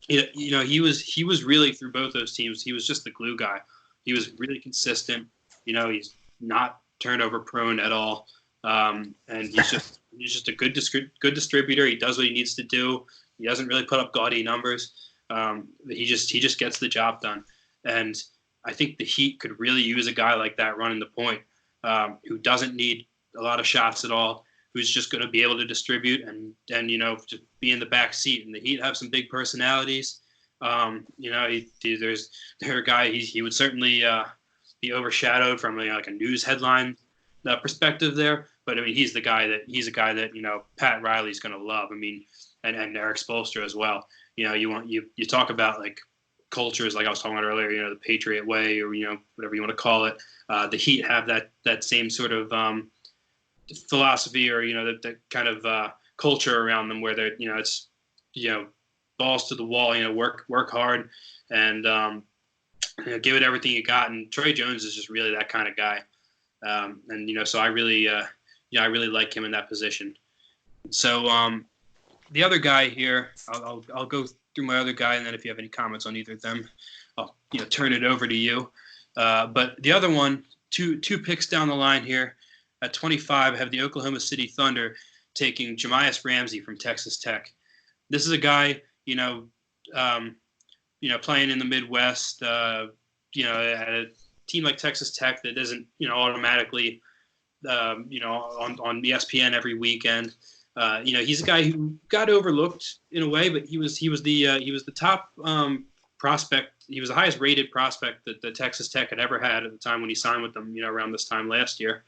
he was really through both those teams. He was just the glue guy. He was really consistent. He's not turnover prone at all. And he's just a good distributor. He does what he needs to do. He doesn't really put up gaudy numbers. He just gets the job done. And I think the Heat could really use a guy like that running the point, who doesn't need a lot of shots at all, who's just going to be able to distribute and just be in the back seat. And the Heat have some big personalities. There's a guy, he would certainly be overshadowed from like a news headline perspective there. But I mean, he's a guy that Pat Riley's going to love. I mean, and Eric Spoelstra as well. You talk about like cultures, like I was talking about earlier. The Patriot way, or whatever you want to call it. The Heat have that same sort of philosophy, or that kind of culture around them, where they're it's balls to the wall, work hard, and give it everything you got. And Troy Jones is just really that kind of guy. So I really like him in that position. So the other guy here, I'll go through my other guy, and then if you have any comments on either of them, I'll turn it over to you. But the other one, two picks down the line here, at 25, I have the Oklahoma City Thunder taking Jamias Ramsey from Texas Tech. This is a guy, playing in the Midwest, at a team like Texas Tech that isn't, automatically, on ESPN every weekend. He's a guy who got overlooked in a way, but he was the top prospect. He was the highest rated prospect that the Texas Tech had ever had at the time when he signed with them, around this time last year.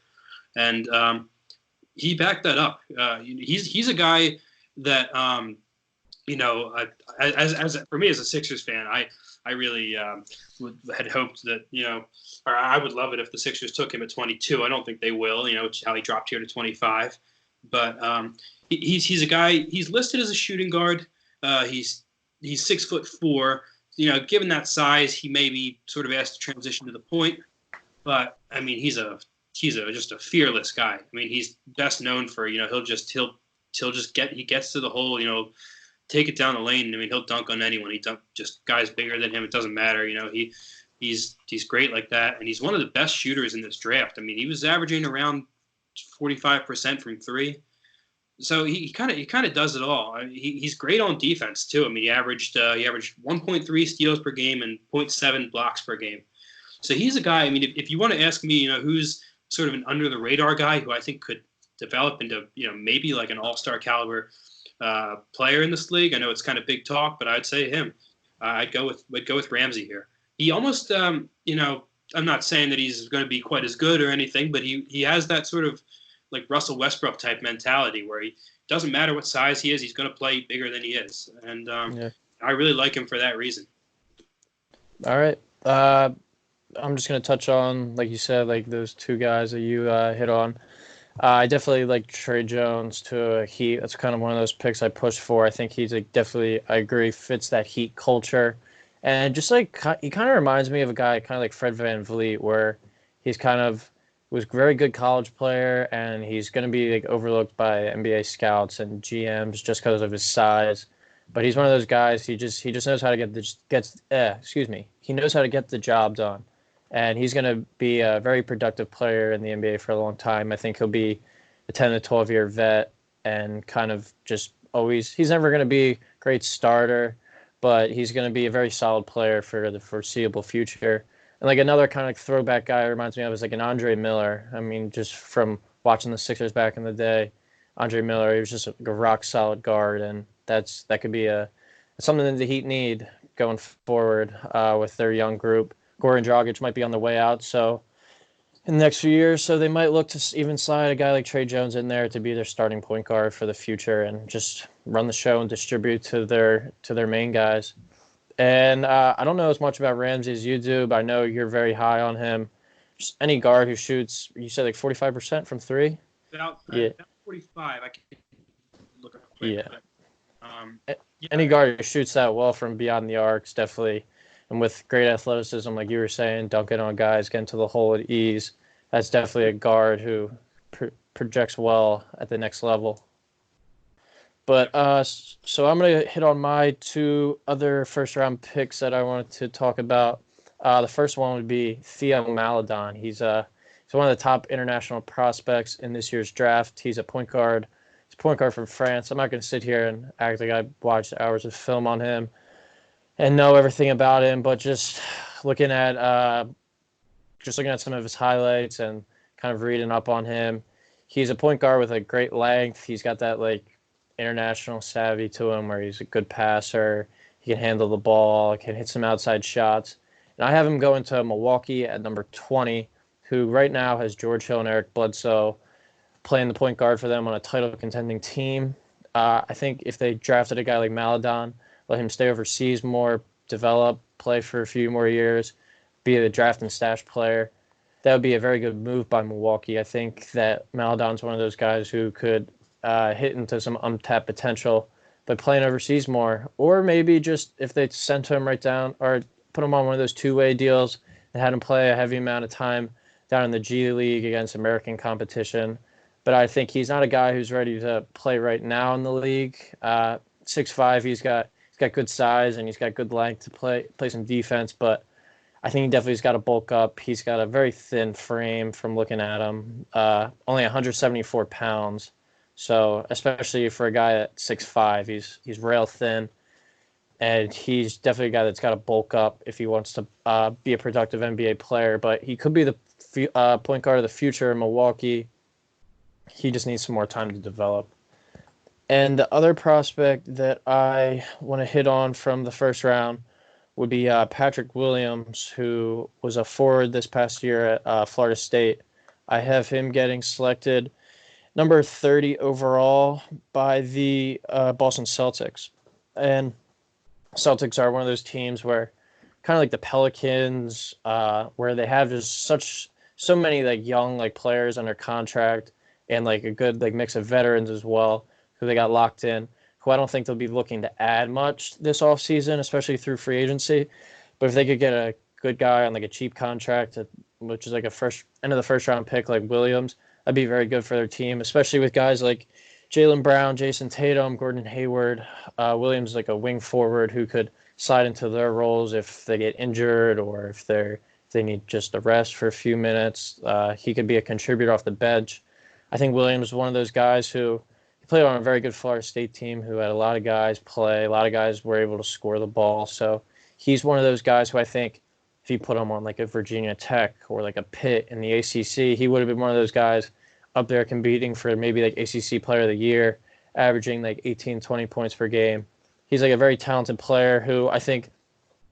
And he backed that up. He's a guy that, for me as a Sixers fan, I really had hoped that, or I would love it if the Sixers took him at 22. I don't think they will, how he dropped here to 25. But he's a guy, he's listed as a shooting guard. He's 6'4". Given that size, he may be sort of asked to transition to the point. But I mean, he's just a fearless guy. I mean, he's best known for, he gets to the hole, take it down the lane. I mean, he'll dunk on anyone. He dunk just guys bigger than him. It doesn't matter. He's great like that. And he's one of the best shooters in this draft. I mean, he was averaging around 45% from three. So he kind of does it all. He's great on defense too. I mean, he averaged 1.3 steals per game and 0.7 blocks per game. So he's a guy. I mean, if you want to ask me, who's sort of an under the radar guy who I think could develop into, maybe like an all-star caliber player in this league. I know it's kind of big talk, but I'd say him. I'd go with Ramsey here. He almost, I'm not saying that he's going to be quite as good or anything, but he has that sort of like Russell Westbrook type mentality where he doesn't matter what size he is, he's going to play bigger than he is. And I really like him for that reason. All right. I'm just going to touch on, like you said, like those two guys that you hit on. I definitely like Trey Jones to a Heat. That's kind of one of those picks I push for. I think he's definitely, I agree, fits that Heat culture. And just like, he kind of reminds me of a guy kind of like Fred VanVleet, where he's kind of was a very good college player, and he's going to be like overlooked by NBA scouts and GMs just because of his size. But he's one of those guys. He just knows how to he knows how to get the job done. And he's going to be a very productive player in the NBA for a long time. I think he'll be a 10 to 12-year vet and kind of just always – he's never going to be a great starter, but he's going to be a very solid player for the foreseeable future. And like another kind of like throwback guy reminds me of is like an Andre Miller. I mean, just from watching the Sixers back in the day, Andre Miller, he was just a rock-solid guard, and that could be something that the Heat need going forward with their young group. Goran Dragic might be on the way out, so in the next few years, so they might look to even slide a guy like Trey Jones in there to be their starting point guard for the future and just run the show and distribute to their main guys. And I don't know as much about Ramsey as you do, but I know you're very high on him. Just any guard who shoots, you said like 45% from three? About 45. I can look up quick. Yeah. Any guard who shoots that well from beyond the arcs, definitely. And with great athleticism, like you were saying, dunking on guys, getting to the hole at ease, that's definitely a guard who projects well at the next level. But so I'm gonna hit on my two other first round picks that I wanted to talk about. The first one would be Theo Maledon. He's one of the top international prospects in this year's draft. He's a point guard. He's a point guard from France. I'm not gonna sit here and act like I watched hours of film on him and know everything about him, but looking at looking at some of his highlights and kind of reading up on him, he's a point guard with a great length. He's got that like international savvy to him where he's a good passer. He can handle the ball, can hit some outside shots. And I have him going to Milwaukee at number 20, who right now has George Hill and Eric Bledsoe playing the point guard for them on a title contending team. I think if they drafted a guy like Maledon, let him stay overseas more, develop, play for a few more years, be a draft and stash player, that would be a very good move by Milwaukee. I think that Maledon's one of those guys who could hit into some untapped potential by playing overseas more, or maybe just if they sent him right down or put him on one of those two-way deals and had him play a heavy amount of time down in the G League against American competition. But I think he's not a guy who's ready to play right now in the league. 6'5", he's got good size and he's got good length to play some defense, but I think he definitely's got to bulk up. He's got a very thin frame from looking at him, only 174 pounds. So especially for a guy at 6'5", he's rail thin, and he's definitely a guy that's got to bulk up if he wants to be a productive NBA player. But he could be the point guard of the future in Milwaukee. He just needs some more time to develop. And the other prospect that I want to hit on from the first round would be Patrick Williams, who was a forward this past year at Florida State. I have him getting selected number 30 overall by the Boston Celtics. And Celtics are one of those teams where, kind of like the Pelicans, where they have just so many like young like players under contract and like a good like mix of veterans as well, who they got locked in, who I don't think they'll be looking to add much this offseason, especially through free agency. But if they could get a good guy on like a cheap contract, which is like a end of the first round pick like Williams, that'd be very good for their team, especially with guys like Jaylen Brown, Jason Tatum, Gordon Hayward. Williams is like a wing forward who could slide into their roles if they get injured or if they need just a rest for a few minutes. He could be a contributor off the bench. I think Williams is one of those guys who he played on a very good Florida State team who had a lot of guys play. A lot of guys were able to score the ball. So he's one of those guys who I think if you put him on like a Virginia Tech or like a Pitt in the ACC, he would have been one of those guys up there competing for maybe like ACC Player of the Year, averaging like 18, 20 points per game. He's like a very talented player who I think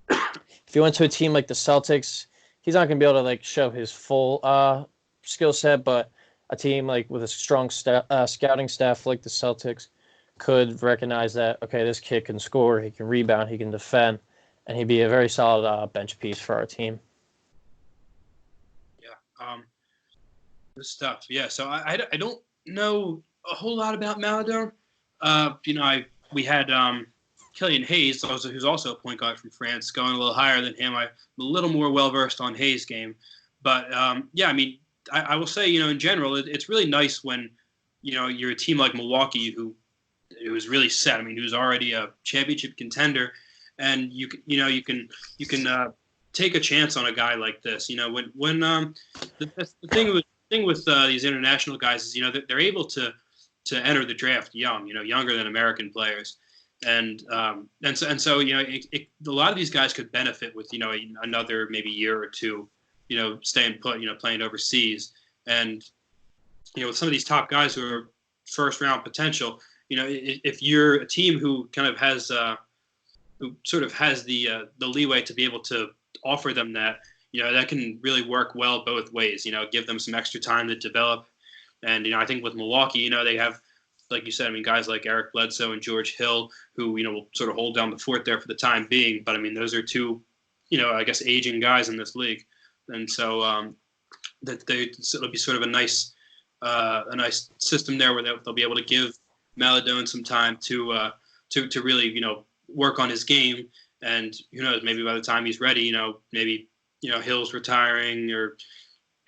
if he went to a team like the Celtics, he's not going to be able to like show his full skill set, but a team like with a strong scouting staff like the Celtics could recognize that, okay, this kid can score, he can rebound, he can defend, and he'd be a very solid bench piece for our team. Yeah. Good stuff. Yeah. So I don't know a whole lot about Maledon. We had Killian Hayes, who's also a point guard from France, going a little higher than him. I'm a little more well-versed on Hayes' game. But, yeah, I mean, I will say, in general, it's really nice when, you're a team like Milwaukee who was really set. I mean, who's already a championship contender, and you can take a chance on a guy like this. When the thing with these international guys is, they're able to enter the draft young, younger than American players. And so a lot of these guys could benefit with, another maybe year or two, staying put, playing overseas. And, with some of these top guys who are first round potential, if you're a team who kind of has, who sort of has the leeway to be able to offer them that, that can really work well both ways, give them some extra time to develop. And, I think with Milwaukee, they have, like you said, I mean, guys like Eric Bledsoe and George Hill, who, will sort of hold down the fort there for the time being. But, I mean, those are two, I guess, aging guys in this league. And so it'll be sort of a nice system there where they'll be able to give Maledon some time to really, work on his game. And who knows, maybe by the time he's ready, maybe, Hill's retiring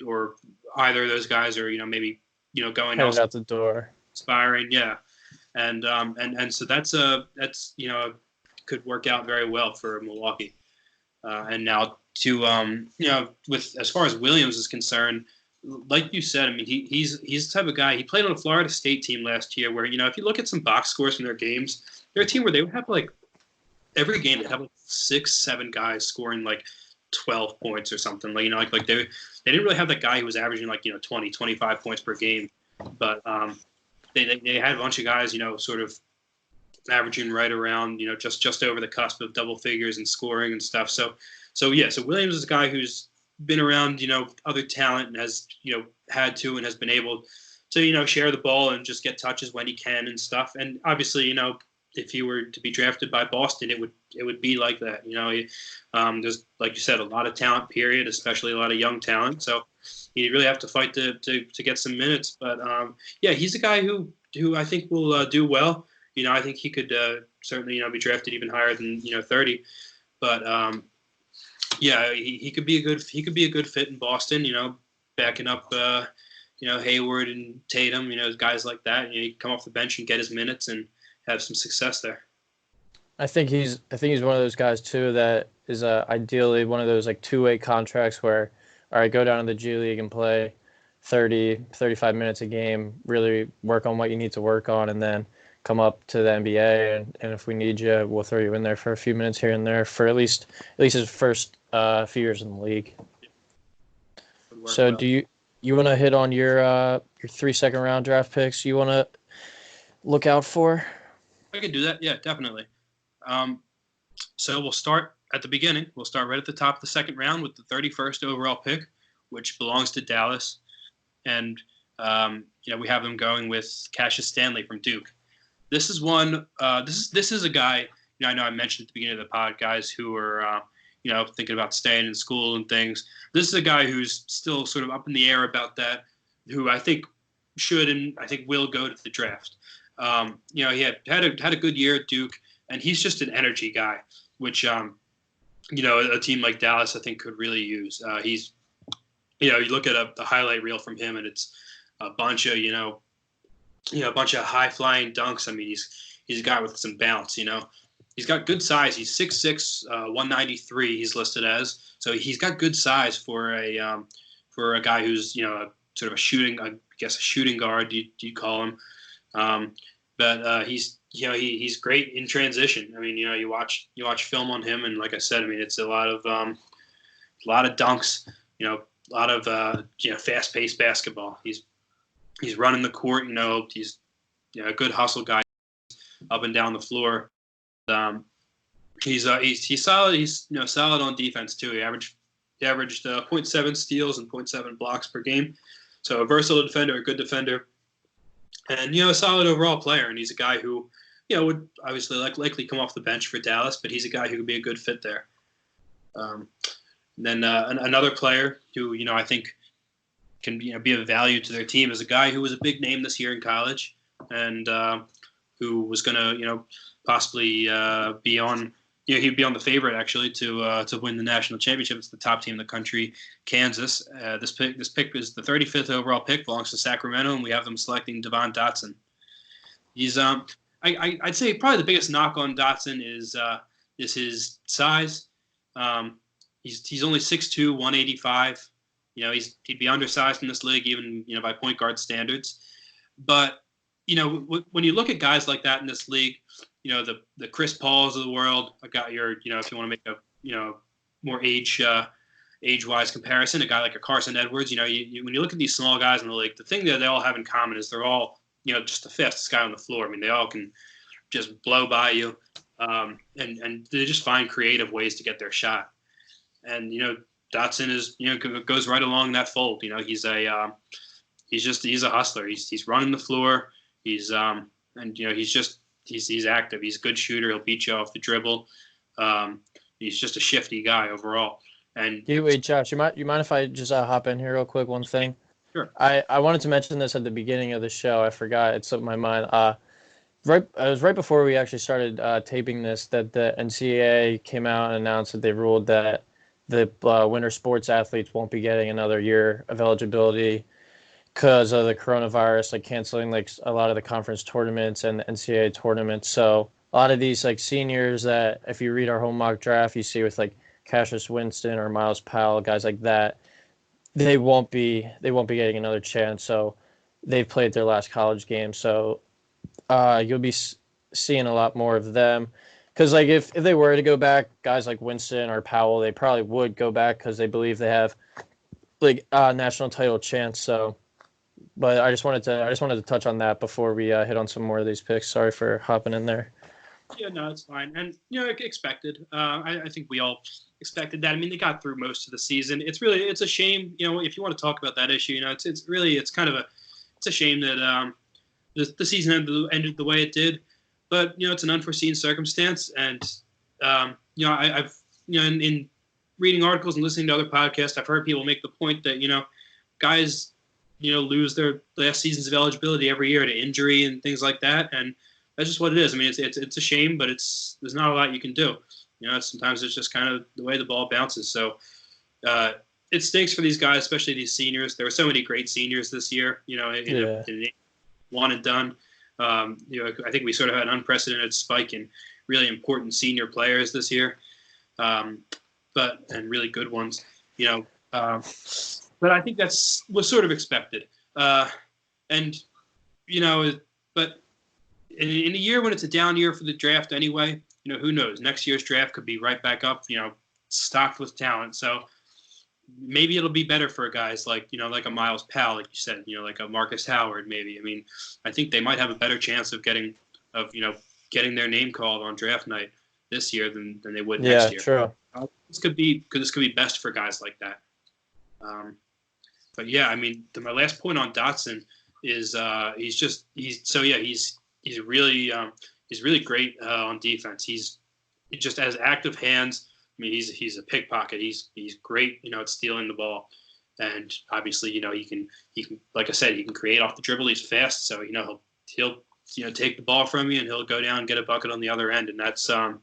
or either of those guys are, maybe, going out the door. Inspiring, yeah. and so that's could work out very well for Milwaukee. And now with as far as Williams is concerned, like you said, I mean, he's the type of guy. He played on a Florida State team last year, where if you look at some box scores from their games, they're a team where they would have like every game they'd have like 6-7 guys scoring like 12 points or something. Like they didn't really have that guy who was averaging like 20, 25 points per game, but they had a bunch of guys sort of averaging right around just over the cusp of double figures and scoring and stuff. So Williams is a guy who's been around other talent and has had to and has been able to share the ball and just get touches when he can and stuff. And obviously if he were to be drafted by Boston, it would be like that. There's, like you said, a lot of talent, period, especially a lot of young talent. So you really have to fight to get some minutes. But he's a guy who I think will do well. I think he could certainly be drafted even higher than 30. But he could be a good fit in Boston. Backing up Hayward and Tatum. Guys like that. He come off the bench and get his minutes and have some success there. I think he's one of those guys too that is ideally one of those like two-way contracts where, all right, go down to the G League and play 30, 35 minutes a game, really work on what you need to work on, and then come up to the NBA, and if we need you, we'll throw you in there for a few minutes here and there for at least his first few years in the league. So well. Do you want to hit on your 3 second round draft picks you want to look out for? I could do that. Yeah, definitely. So we'll start at the beginning. We'll start right at the top of the second round with the 31st overall pick, which belongs to Dallas. And, we have them going with Cassius Stanley from Duke. This is one, this is a guy, I know I mentioned at the beginning of the pod, guys who are, thinking about staying in school and things. This is a guy who's still sort of up in the air about that, who I think should and I think will go to the draft. He had a good year at Duke, and he's just an energy guy, which a team like Dallas I think could really use. He's, you look at a highlight reel from him, and it's a bunch of a bunch of high flying dunks. I mean, he's a guy with some bounce. He's got good size. He's 6'6", 193. He's listed as, so he's got good size for a guy who's sort of a shooting guard. You call him. But he's great in transition. I mean, you watch film on him, and like I said, I mean, it's a lot of dunks, a lot of fast-paced basketball. He's running the court, he's a good hustle guy up and down the floor. He's solid. He's solid on defense too. He averaged 0.7 steals and 0.7 blocks per game. So a versatile defender, a good defender. And, a solid overall player. And he's a guy who, would obviously likely come off the bench for Dallas, but he's a guy who could be a good fit there. Then another player who, I think can be of value to their team is a guy who was a big name this year in college and who was going to, possibly be on, he'd be on the favorite actually to win the national championship. It's the top team in the country, Kansas. This pick is the 35th overall pick, belongs to Sacramento, and we have them selecting Devon Dotson. He's I'd say probably the biggest knock on Dotson is his size. He's only 6'2", 185. He'd be undersized in this league, even by point guard standards. But when you look at guys like that in this league, the Chris Pauls of the world. I got your, if you want to make a more age-wise comparison, a guy like a Carson Edwards. When you look at these small guys in the league, the thing that they all have in common is they're all just the fastest guy on the floor. I mean, they all can just blow by you, and they just find creative ways to get their shot. And Dotson is goes right along that fold. He's a hustler. He's running the floor. He's he's active. He's a good shooter. He'll beat you off the dribble. He's just a shifty guy overall. And wait, Josh, you mind if I just hop in here real quick? One thing. Sure. I wanted to mention this at the beginning of the show. I forgot. It slipped my mind. It was right before we actually started taping this that the NCAA came out and announced that they ruled that the winter sports athletes won't be getting another year of eligibility because of the coronavirus, like canceling like a lot of the conference tournaments and the NCAA tournaments. So a lot of these like seniors that, if you read our whole mock draft, you see with like Cassius Winston or Miles Powell, guys like that, they won't be getting another chance. So they've played their last college game. So you'll be seeing a lot more of them. Because like if they were to go back, guys like Winston or Powell, they probably would go back because they believe they have like national title chance. So, but I just wanted to touch on that before we hit on some more of these picks. Sorry for hopping in there. Yeah, no, it's fine, and expected. I think we all expected that. I mean, they got through most of the season. It's a shame. If you want to talk about that issue, it's kind of a shame that the season ended the way it did. But it's an unforeseen circumstance, and I've in reading articles and listening to other podcasts, I've heard people make the point that guys lose their last seasons of eligibility every year to injury and things like that, and that's just what it is. I mean, it's a shame, but there's not a lot you can do. Sometimes it's just kind of the way the ball bounces. So it stinks for these guys, especially these seniors. There were so many great seniors this year. In a one and done. I think we sort of had an unprecedented spike in really important senior players this year, and really good ones. But I think was sort of expected. But in a year when it's a down year for the draft anyway, who knows? Next year's draft could be right back up, stocked with talent. So maybe it'll be better for guys like a Miles Powell, like you said, like a Marcus Howard, maybe. I mean, I think they might have a better chance of getting their name called on draft night this year than they would next year. Yeah, true. This could be best for guys like that. But yeah, I mean, my last point on Dotson is he's really great on defense. He's just has active hands. I mean, he's a pickpocket. He's great, at stealing the ball, and obviously, he can like I said, he can create off the dribble. He's fast, so he'll take the ball from you and he'll go down and get a bucket on the other end, and that's sort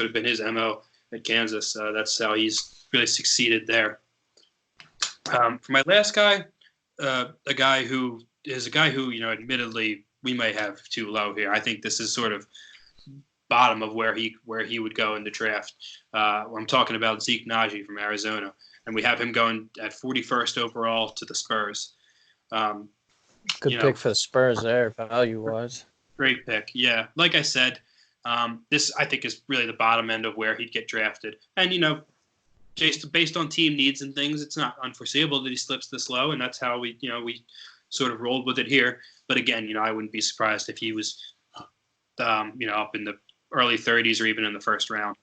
of been his MO at Kansas. That's how he's really succeeded there. For my last guy, a guy who admittedly we may have too low here. I think this is sort of bottom of where he would go in the draft. I'm talking about Zeke Naji from Arizona, and we have him going at 41st overall to the Spurs. Good pick for the Spurs there, value-wise. Great pick, yeah. Like I said, this I think is really the bottom end of where he'd get drafted. And just based on team needs and things, it's not unforeseeable that he slips this low, and that's how we sort of rolled with it here. But again, I wouldn't be surprised if he was, up in the early 30s or even in the first round.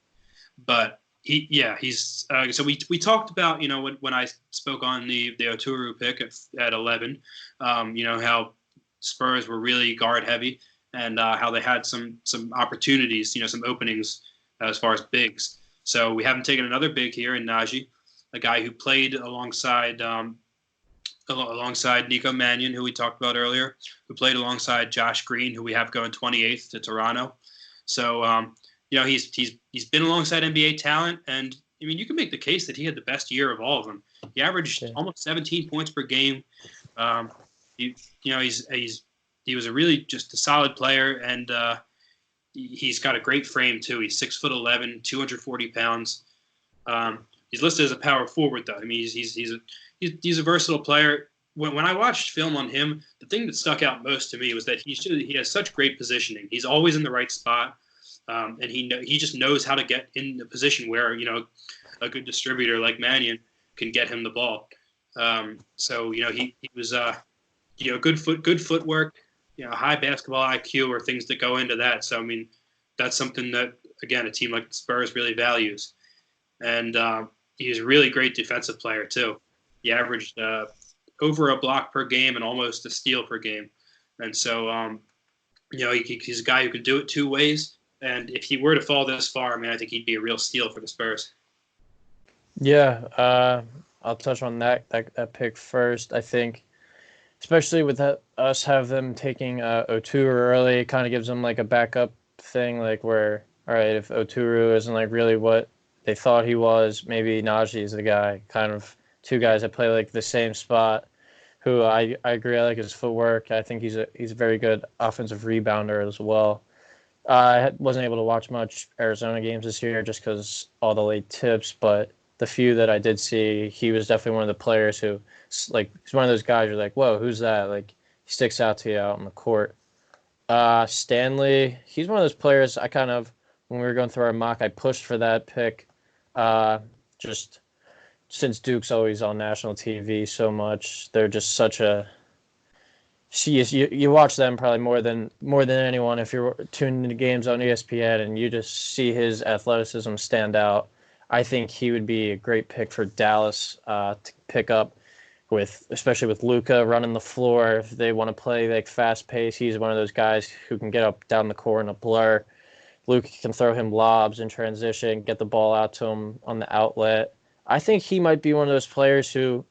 But he's so we talked about when I spoke on the Oturu pick at 11, how Spurs were really guard heavy and how they had some opportunities, some openings as far as bigs. So we haven't taken another big here in Naji, a guy who played alongside Nico Mannion, who we talked about earlier, who played alongside Josh Green, who we have going 28th to Toronto. So, he's been alongside NBA talent, and I mean, you can make the case that he had the best year of all of them. He averaged almost 17 points per game. He was a really just a solid player, and he's got a great frame too. He's 6'11", 240 pounds. He's listed as a power forward though. I mean, he's a versatile player. When I watched film on him, the thing that stuck out most to me was that he has such great positioning. He's always in the right spot, and he just knows how to get in a position where a good distributor like Mannion can get him the ball. So he was good footwork, high basketball IQ are things that go into that. So I mean, that's something that again a team like the Spurs really values, and he's a really great defensive player too. He averaged over a block per game and almost a steal per game. And so, he's a guy who can do it two ways. And if he were to fall this far, I mean, I think he'd be a real steal for the Spurs. Yeah, I'll touch on that pick first. I think, especially with us have them taking Oturu early, it kind of gives them like a backup thing, like where, all right, if Oturu isn't like really what they thought he was, maybe Najee is the guy, kind of two guys that play like the same spot. who I agree. I like his footwork. I think he's a very good offensive rebounder as well. I wasn't able to watch much Arizona games this year just because all the late tips, but the few that I did see, he was definitely one of the players who, like, he's one of those guys you're like, whoa, who's that? Like, he sticks out to you out on the court. Stanley, he's one of those players I kind of, when we were going through our mock, I pushed for that pick. Just since Duke's always on national TV so much, they're just such a. You watch them probably more than anyone if you're tuning into games on ESPN and you just see his athleticism stand out. I think he would be a great pick for Dallas to pick up especially with Luka running the floor. If they want to play like fast pace, he's one of those guys who can get up down the court in a blur. Luka can throw him lobs in transition, get the ball out to him on the outlet. I think he might be one of those players who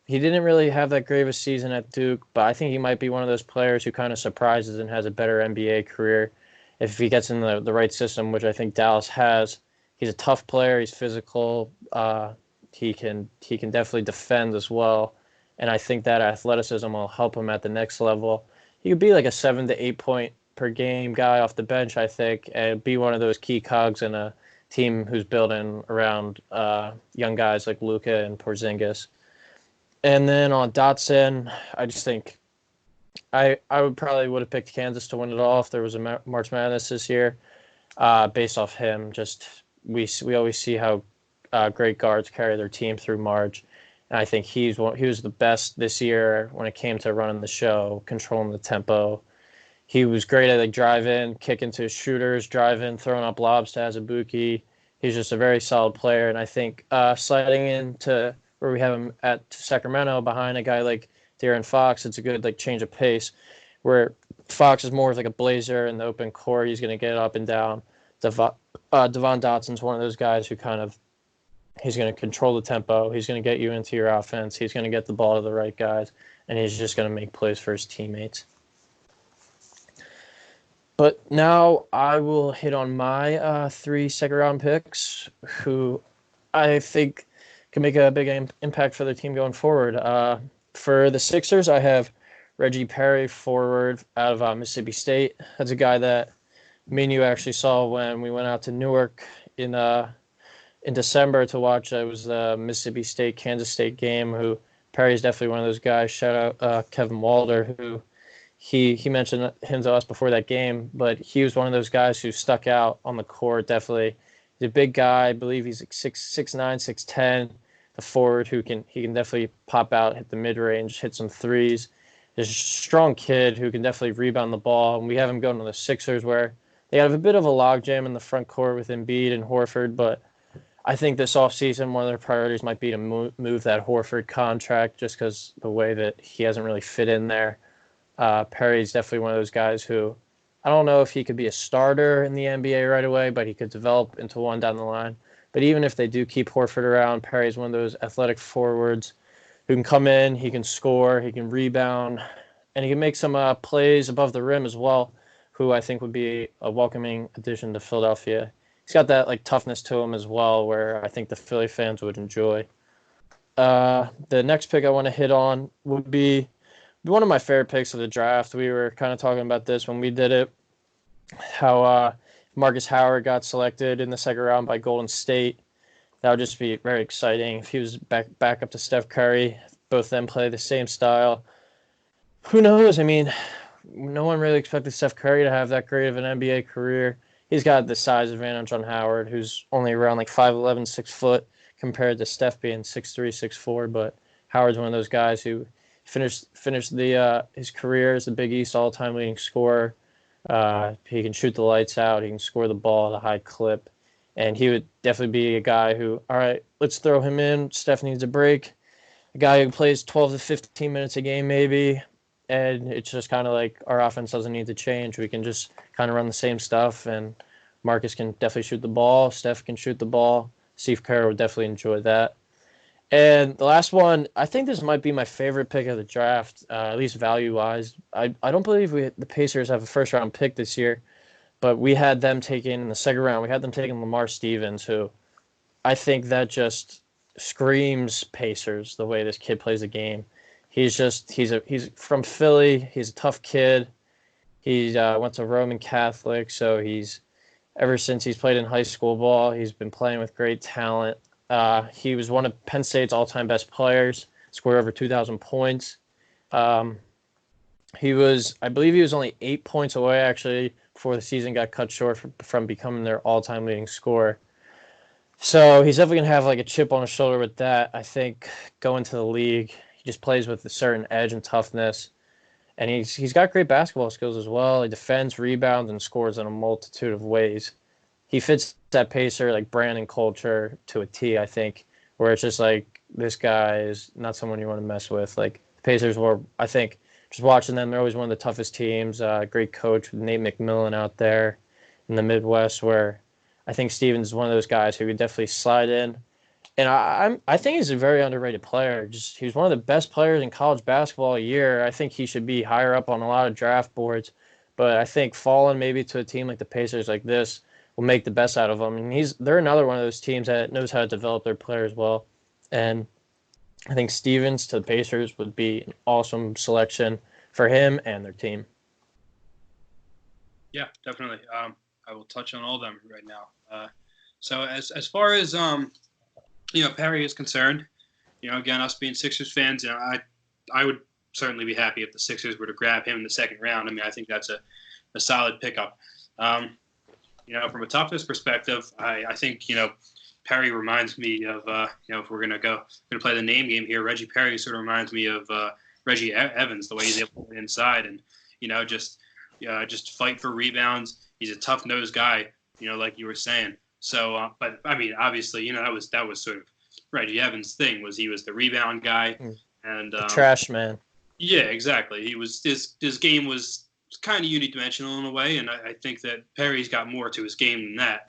he didn't really have that great of a season at Duke, but I think he might be one of those players who kind of surprises and has a better NBA career if he gets in the right system, which I think Dallas has. He's a tough player. He's physical. He can definitely defend as well. And I think that athleticism will help him at the next level. He could be like a 7 to 8 point per game guy off the bench, I think, and be one of those key cogs in a team who's building around young guys like Luka and Porzingis. And then on Dotson, I just think I would have picked Kansas to win it all if there was a March Madness this year, based off him. Just we always see how great guards carry their team through March. And I think he was the best this year when it came to running the show, controlling the tempo. He was great at like driving, kicking to shooters, driving, throwing up lobs to Azubuike. He's just a very solid player. And I think sliding into where we have him at Sacramento behind a guy like De'Aaron Fox, it's a good like change of pace. Where Fox is more of like a blazer in the open court. He's going to get up and down. Devon Dotson's one of those guys who he's going to control the tempo. He's going to get you into your offense. He's going to get the ball to the right guys, and he's just going to make plays for his teammates. But now I will hit on my 3 second-round picks who I think can make a big impact for the team going forward. For the Sixers, I have Reggie Perry, forward out of Mississippi State. That's a guy that me and you actually saw when we went out to Newark in December to watch. It was the Mississippi State Kansas State game. Who Perry is definitely one of those guys. Shout out Kevin Walder, who he mentioned him to us before that game, but he was one of those guys who stuck out on the court. Definitely, he's a big guy. I believe he's like 6'9", 6'10". The forward who can definitely pop out, hit the mid range, hit some threes. He's a strong kid who can definitely rebound the ball. And we have him going to the Sixers where they have a bit of a logjam in the front court with Embiid and Horford, but I think this offseason, one of their priorities might be to move that Horford contract just because the way that he hasn't really fit in there. Perry's definitely one of those guys who I don't know if he could be a starter in the NBA right away, but he could develop into one down the line. But even if they do keep Horford around, Perry's one of those athletic forwards who can come in, he can score, he can rebound, and he can make some plays above the rim as well, who I think would be a welcoming addition to Philadelphia. He's got that like toughness to him as well, where I think the Philly fans would enjoy. The next pick I want to hit on would be one of my favorite picks of the draft. We were kind of talking about this when we did it, how Marcus Howard got selected in the second round by Golden State. That would just be very exciting if he was back up to Steph Curry. Both of them play the same style. Who knows? I mean, no one really expected Steph Curry to have that great of an NBA career. He's got the size advantage on Howard, who's only around like 5'11", 6 foot, compared to Steph being 6'3", 6'4". But Howard's one of those guys who finished his career as the Big East all-time leading scorer. He can shoot the lights out. He can score the ball at a high clip. And he would definitely be a guy who, all right, let's throw him in. Steph needs a break. A guy who plays 12 to 15 minutes a game maybe. And it's just kind of like our offense doesn't need to change. We can just kind of run the same stuff. And Marcus can definitely shoot the ball. Steph can shoot the ball. Steve Kerr would definitely enjoy that. And the last one, I think this might be my favorite pick of the draft, at least value-wise. I don't believe the Pacers have a first-round pick this year, but we had them taken in the second round. We had them taking Lamar Stevens, who I think that just screams Pacers, the way this kid plays the game. He's from Philly. He's a tough kid. He went to Roman Catholic, so ever since he's played in high school ball, he's been playing with great talent. He was one of Penn State's all-time best players, scored over 2,000 points. I believe he was only 8 points away, actually, before the season got cut short from becoming their all-time leading scorer. So he's definitely going to have like a chip on his shoulder with that. I think going to the league, he just plays with a certain edge and toughness. And he's got great basketball skills as well. He defends, rebounds, and scores in a multitude of ways. He fits that Pacer, like, brand and culture to a T, I think, where it's just like, this guy is not someone you want to mess with. Like, the Pacers were, I think, just watching them, they're always one of the toughest teams. Great coach with Nate McMillan out there in the Midwest, where I think Stevens is one of those guys who could definitely slide in. And I think he's a very underrated player. He was one of the best players in college basketball a year. I think he should be higher up on a lot of draft boards. But I think falling maybe to a team like the Pacers like this will make the best out of him. And they're another one of those teams that knows how to develop their players well. And I think Stevens to the Pacers would be an awesome selection for him and their team. Yeah, definitely. I will touch on all of them right now. So as far as Perry is concerned, again, us being Sixers fans, I would certainly be happy if the Sixers were to grab him in the second round. I mean, I think that's a solid pickup. From a toughness perspective, I think, Perry reminds me of, if we're going to play the name game here, Reggie Perry sort of reminds me of Reggie Evans, the way he's able to get inside and, just fight for rebounds. He's a tough-nosed guy, like you were saying. So, but I mean, obviously, that was sort of Reggie Evans' thing. He was the rebound guy and the trash man. Yeah, exactly. His game was kind of unidimensional in a way, and I think that Perry's got more to his game than that.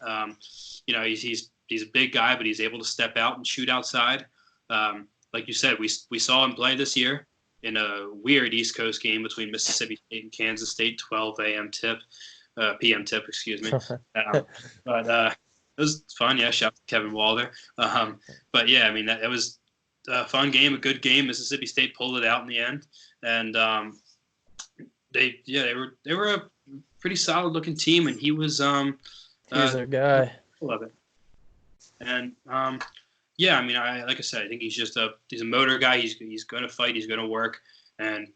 He's a big guy, but he's able to step out and shoot outside. Like you said, we saw him play this year in a weird East Coast game between Mississippi State and Kansas State, 12 p.m. tip, excuse me. But it was fun. Yeah, shout out to Kevin Walder. But yeah, I mean, that was a fun game, a good game. Mississippi State pulled it out in the end, and they were a pretty solid looking team, and he was their guy. Love it. And I mean, like I said, I think he's a motor guy. He's going to fight. He's going to work. And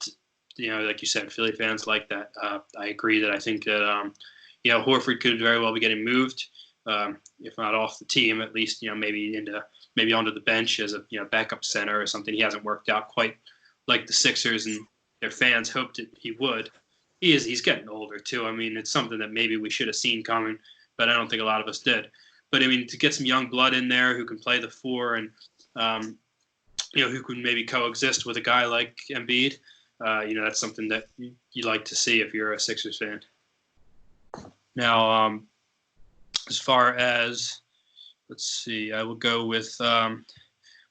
like you said, Philly fans like that. I agree that I think that Horford could very well be getting moved, if not off the team, at least maybe onto the bench as a backup center or something. He hasn't worked out quite like the Sixers and their fans hoped that he would. He's getting older too. I mean, it's something that maybe we should have seen coming, but I don't think a lot of us did. But I mean, to get some young blood in there who can play the four and who can maybe coexist with a guy like Embiid, that's something that you like to see if you're a Sixers fan. Now, as far as, let's see, I will go with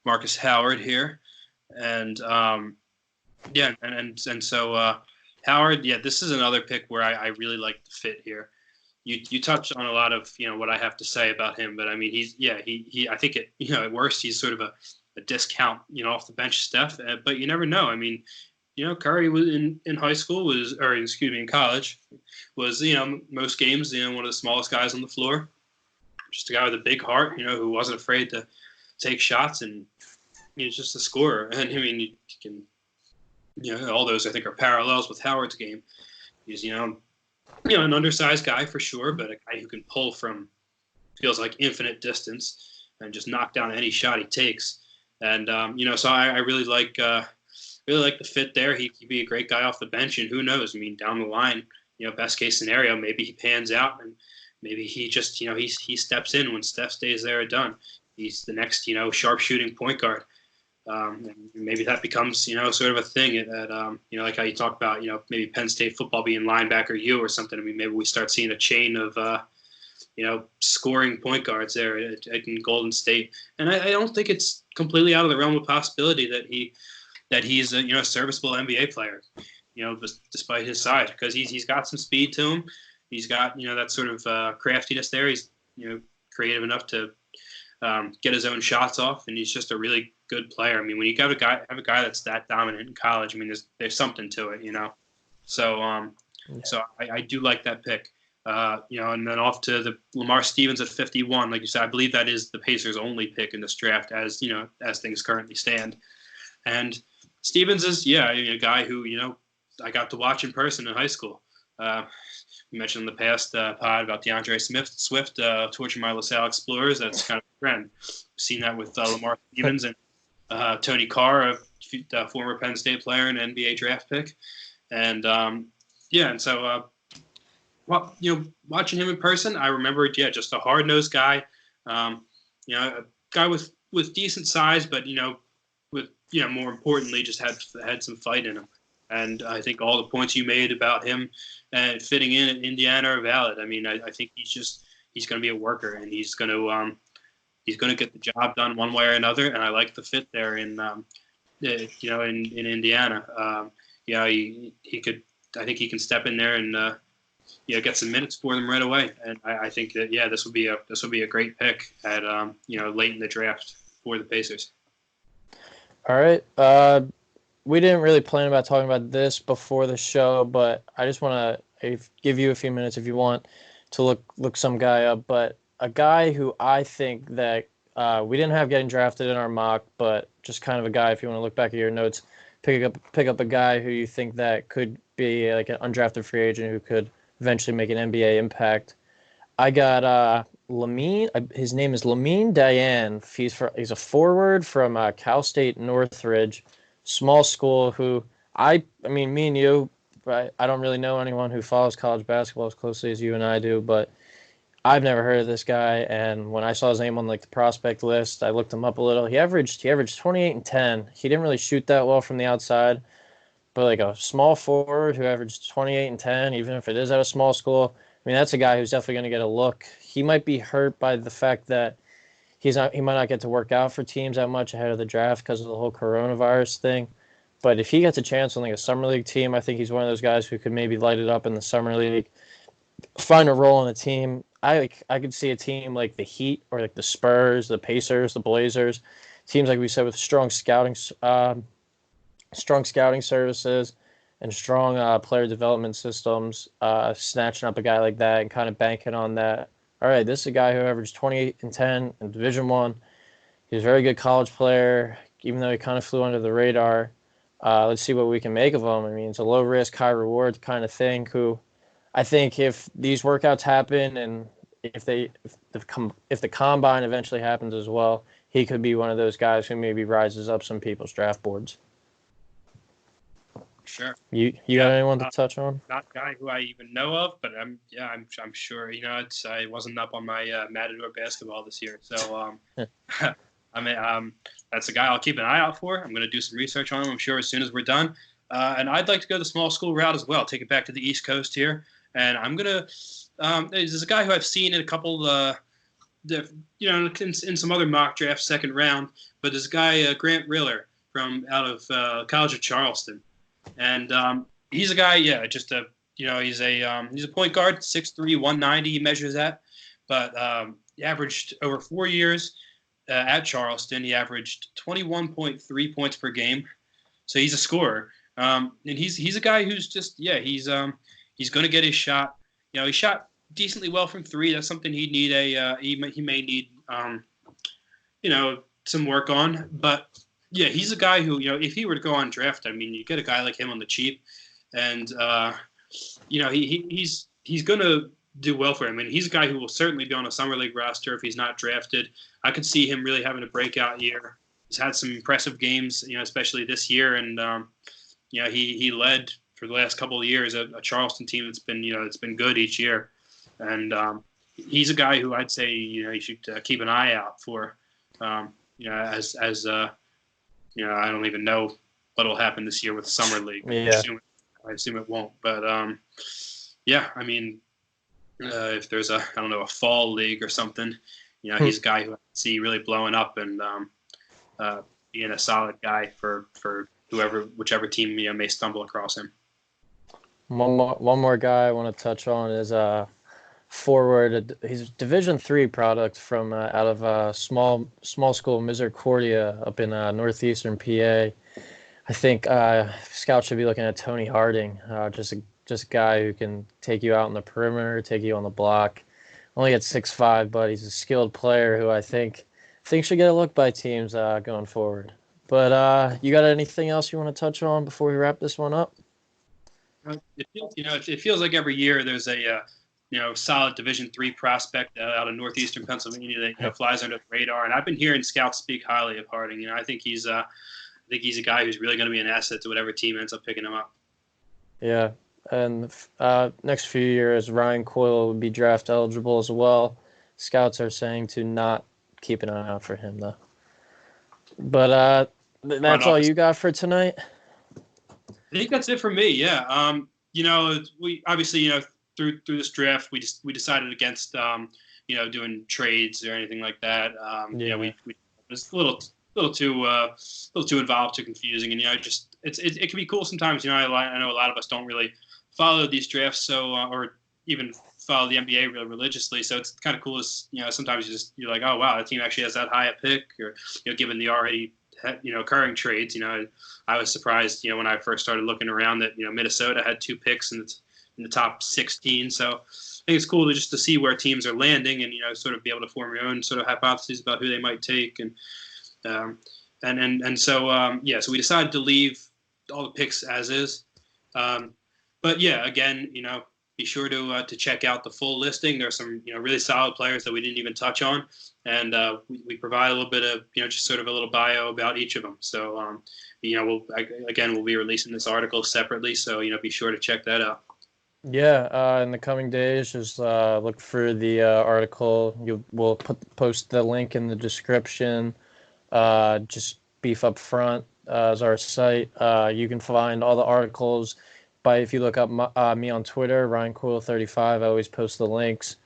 Marcus Howard here, and so Howard, this is another pick where I really like the fit here. You touched on a lot of what I have to say about him, but I mean he I think at worst he's sort of a discount off the bench Steph, but you never know. I mean Curry was in high school in college was most games one of the smallest guys on the floor, just a guy with a big heart who wasn't afraid to take shots, and he's just a scorer. And I mean you can all those I think are parallels with Howard's game. He's an undersized guy for sure, but a guy who can pull from feels like infinite distance and just knock down any shot he takes. And so I really like the fit there. He could be a great guy off the bench, and who knows? I mean, down the line, best case scenario, maybe he pans out, and maybe he just he steps in when Steph stays there or done. He's the next sharp shooting point guard. And maybe that becomes, sort of a thing at like how you talk about, maybe Penn State football being linebacker U or something. I mean, maybe we start seeing a chain of, scoring point guards there in Golden State. And I don't think it's completely out of the realm of possibility that he's a serviceable NBA player, despite his size, because he's got some speed to him. He's got, that sort of craftiness there. He's, creative enough to get his own shots off, and he's just a really good player. I mean, when you have a guy that's that dominant in college, I mean, there's something to it, you know. So so I do like that pick. You know, and then off to the Lamar Stevens at 51. Like you said, I believe that is the Pacers' only pick in this draft, as you know, as things currently stand. And Stevens is, a guy who, you know, I got to watch in person in high school. We mentioned in the past pod about DeAndre Swift torching my LaSalle Explorers. That's kind of a trend. We've seen that with Lamar Stevens and Tony Carr, a former Penn State player and NBA draft pick. And, and so, well, you know, watching him in person, I remember, just a hard-nosed guy. You know, a guy with decent size, but, you know, more importantly, just had some fight in him. And I think all the points you made about him and fitting in at Indiana are valid. I mean, I think he's going to be a worker, and he's going to get the job done one way or another. And I like the fit there in Indiana. He could. I think he can step in there and get some minutes for them right away. And I think that this will be a great pick at late in the draft for the Pacers. All right. We didn't really plan about talking about this before the show, but I just want to give you a few minutes if you want to look some guy up. But a guy who I think that we didn't have getting drafted in our mock, but just kind of a guy, if you want to look back at your notes, pick up a guy who you think that could be like an undrafted free agent who could eventually make an NBA impact. I got Lamine. His name is Lamine Diane. He's a forward from Cal State Northridge. Small school who I mean, me and you, right? I don't really know anyone who follows college basketball as closely as you and I do, but I've never heard of this guy. And when I saw his name on like the prospect list, I looked him up a little. He averaged 28 and 10. He didn't really shoot that well from the outside, but like a small forward who averaged 28 and 10, even if it is at a small school, I mean, that's a guy who's definitely going to get a look. He might be hurt by the fact that he might not get to work out for teams that much ahead of the draft because of the whole coronavirus thing. But if he gets a chance on like a summer league team, I think he's one of those guys who could maybe light it up in the summer league, find a role on a team. I could see a team like the Heat or like the Spurs, the Pacers, the Blazers, teams like we said with strong scouting services and strong player development systems, snatching up a guy like that and kind of banking on that. All right, this is a guy who averaged 28 and 10 in Division I. He's a very good college player, even though he kind of flew under the radar. Let's see what we can make of him. I mean, it's a low-risk, high-reward kind of thing who I think if these workouts happen and if the combine eventually happens as well, he could be one of those guys who maybe rises up some people's draft boards. Sure. You got anyone to touch on? Not a guy who I even know of, but I'm sure. You know, I wasn't up on my Matador basketball this year, so I mean, that's a guy I'll keep an eye out for. I'm going to do some research on him, I'm sure, as soon as we're done. And I'd like to go the small school route as well. Take it back to the East Coast here, and I'm gonna. There's a guy who I've seen in a couple, in some other mock drafts, second round. But there's a guy, Grant Riller, from out of College of Charleston. And he's a guy, he's a point guard, 6'3", 190 he measures at. But he averaged over 4 years at Charleston. He averaged 21.3 points per game. So he's a scorer. And he's a guy who's just, he's going to get his shot. You know, he shot decently well from three. That's something he'd need he may need, some work on. But yeah, he's a guy who, if he were to go on draft, I mean, you get a guy like him on the cheap, and he's going to do well for him. And he's a guy who will certainly be on a summer league roster if he's not drafted. I could see him really having a breakout year. He's had some impressive games, especially this year, and he led for the last couple of years a Charleston team that's been it's been good each year, and he's a guy who I'd say you should keep an eye out for. I don't even know what will happen this year with the summer league. Yeah. I assume it won't. But I mean, if there's a fall league or something, he's a guy who I see really blowing up and being a solid guy for whichever team may stumble across him. One more guy I want to touch on is forward. He's Division III product from out of small school Misericordia up in northeastern PA. I think scouts should be looking at Tony Harding, just a guy who can take you out on the perimeter, take you on the block. Only at 6'5", but he's a skilled player who I think should get a look by teams going forward. But you got anything else you want to touch on before we wrap this one up? It feels like every year there's a solid Division III prospect out of northeastern Pennsylvania that flies under the radar. And I've been hearing scouts speak highly of Harding. I think he's a guy who's really going to be an asset to whatever team ends up picking him up. Yeah, and next few years, Ryan Coyle will be draft eligible as well. Scouts are saying to not keep an eye out for him, though. But that's all you got for tonight? I think that's it for me, yeah. We obviously, through this draft, we decided against, doing trades or anything like that. We was a little too involved, too confusing, and it can be cool sometimes. I know a lot of us don't really follow these drafts, or even follow the NBA really religiously. So it's kind of cool. Sometimes you're like, oh wow, that team actually has that high a pick, or given the already occurring trades. I was surprised when I first started looking around that Minnesota had 2 picks in the top 16. So I think it's cool to see where teams are landing and sort of be able to form your own sort of hypotheses about who they might take so we decided to leave all the picks as is. But yeah, again, be sure to check out the full listing. There are some really solid players that we didn't even touch on, and we provide a little bit of just sort of a little bio about each of them. So we'll be releasing this article separately. So be sure to check that out. Yeah, in the coming days, just look for the article. We'll post the link in the description. Just Beef Up Front is our site. You can find all the articles if you look up me on Twitter, RyanCoyle35. I always post the links.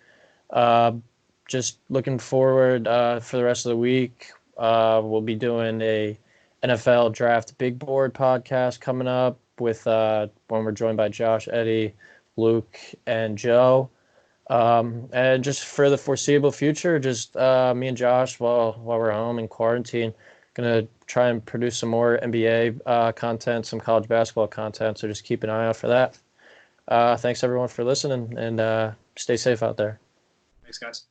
Just looking forward for the rest of the week. We'll be doing a NFL Draft Big Board podcast coming up with when we're joined by Josh, Eddie, Luke, and Joe. And just for the foreseeable future, just me and Josh, while we're home in quarantine, going to try and produce some more NBA content, some college basketball content. So just keep an eye out for that. Thanks, everyone, for listening, and stay safe out there. Thanks, guys.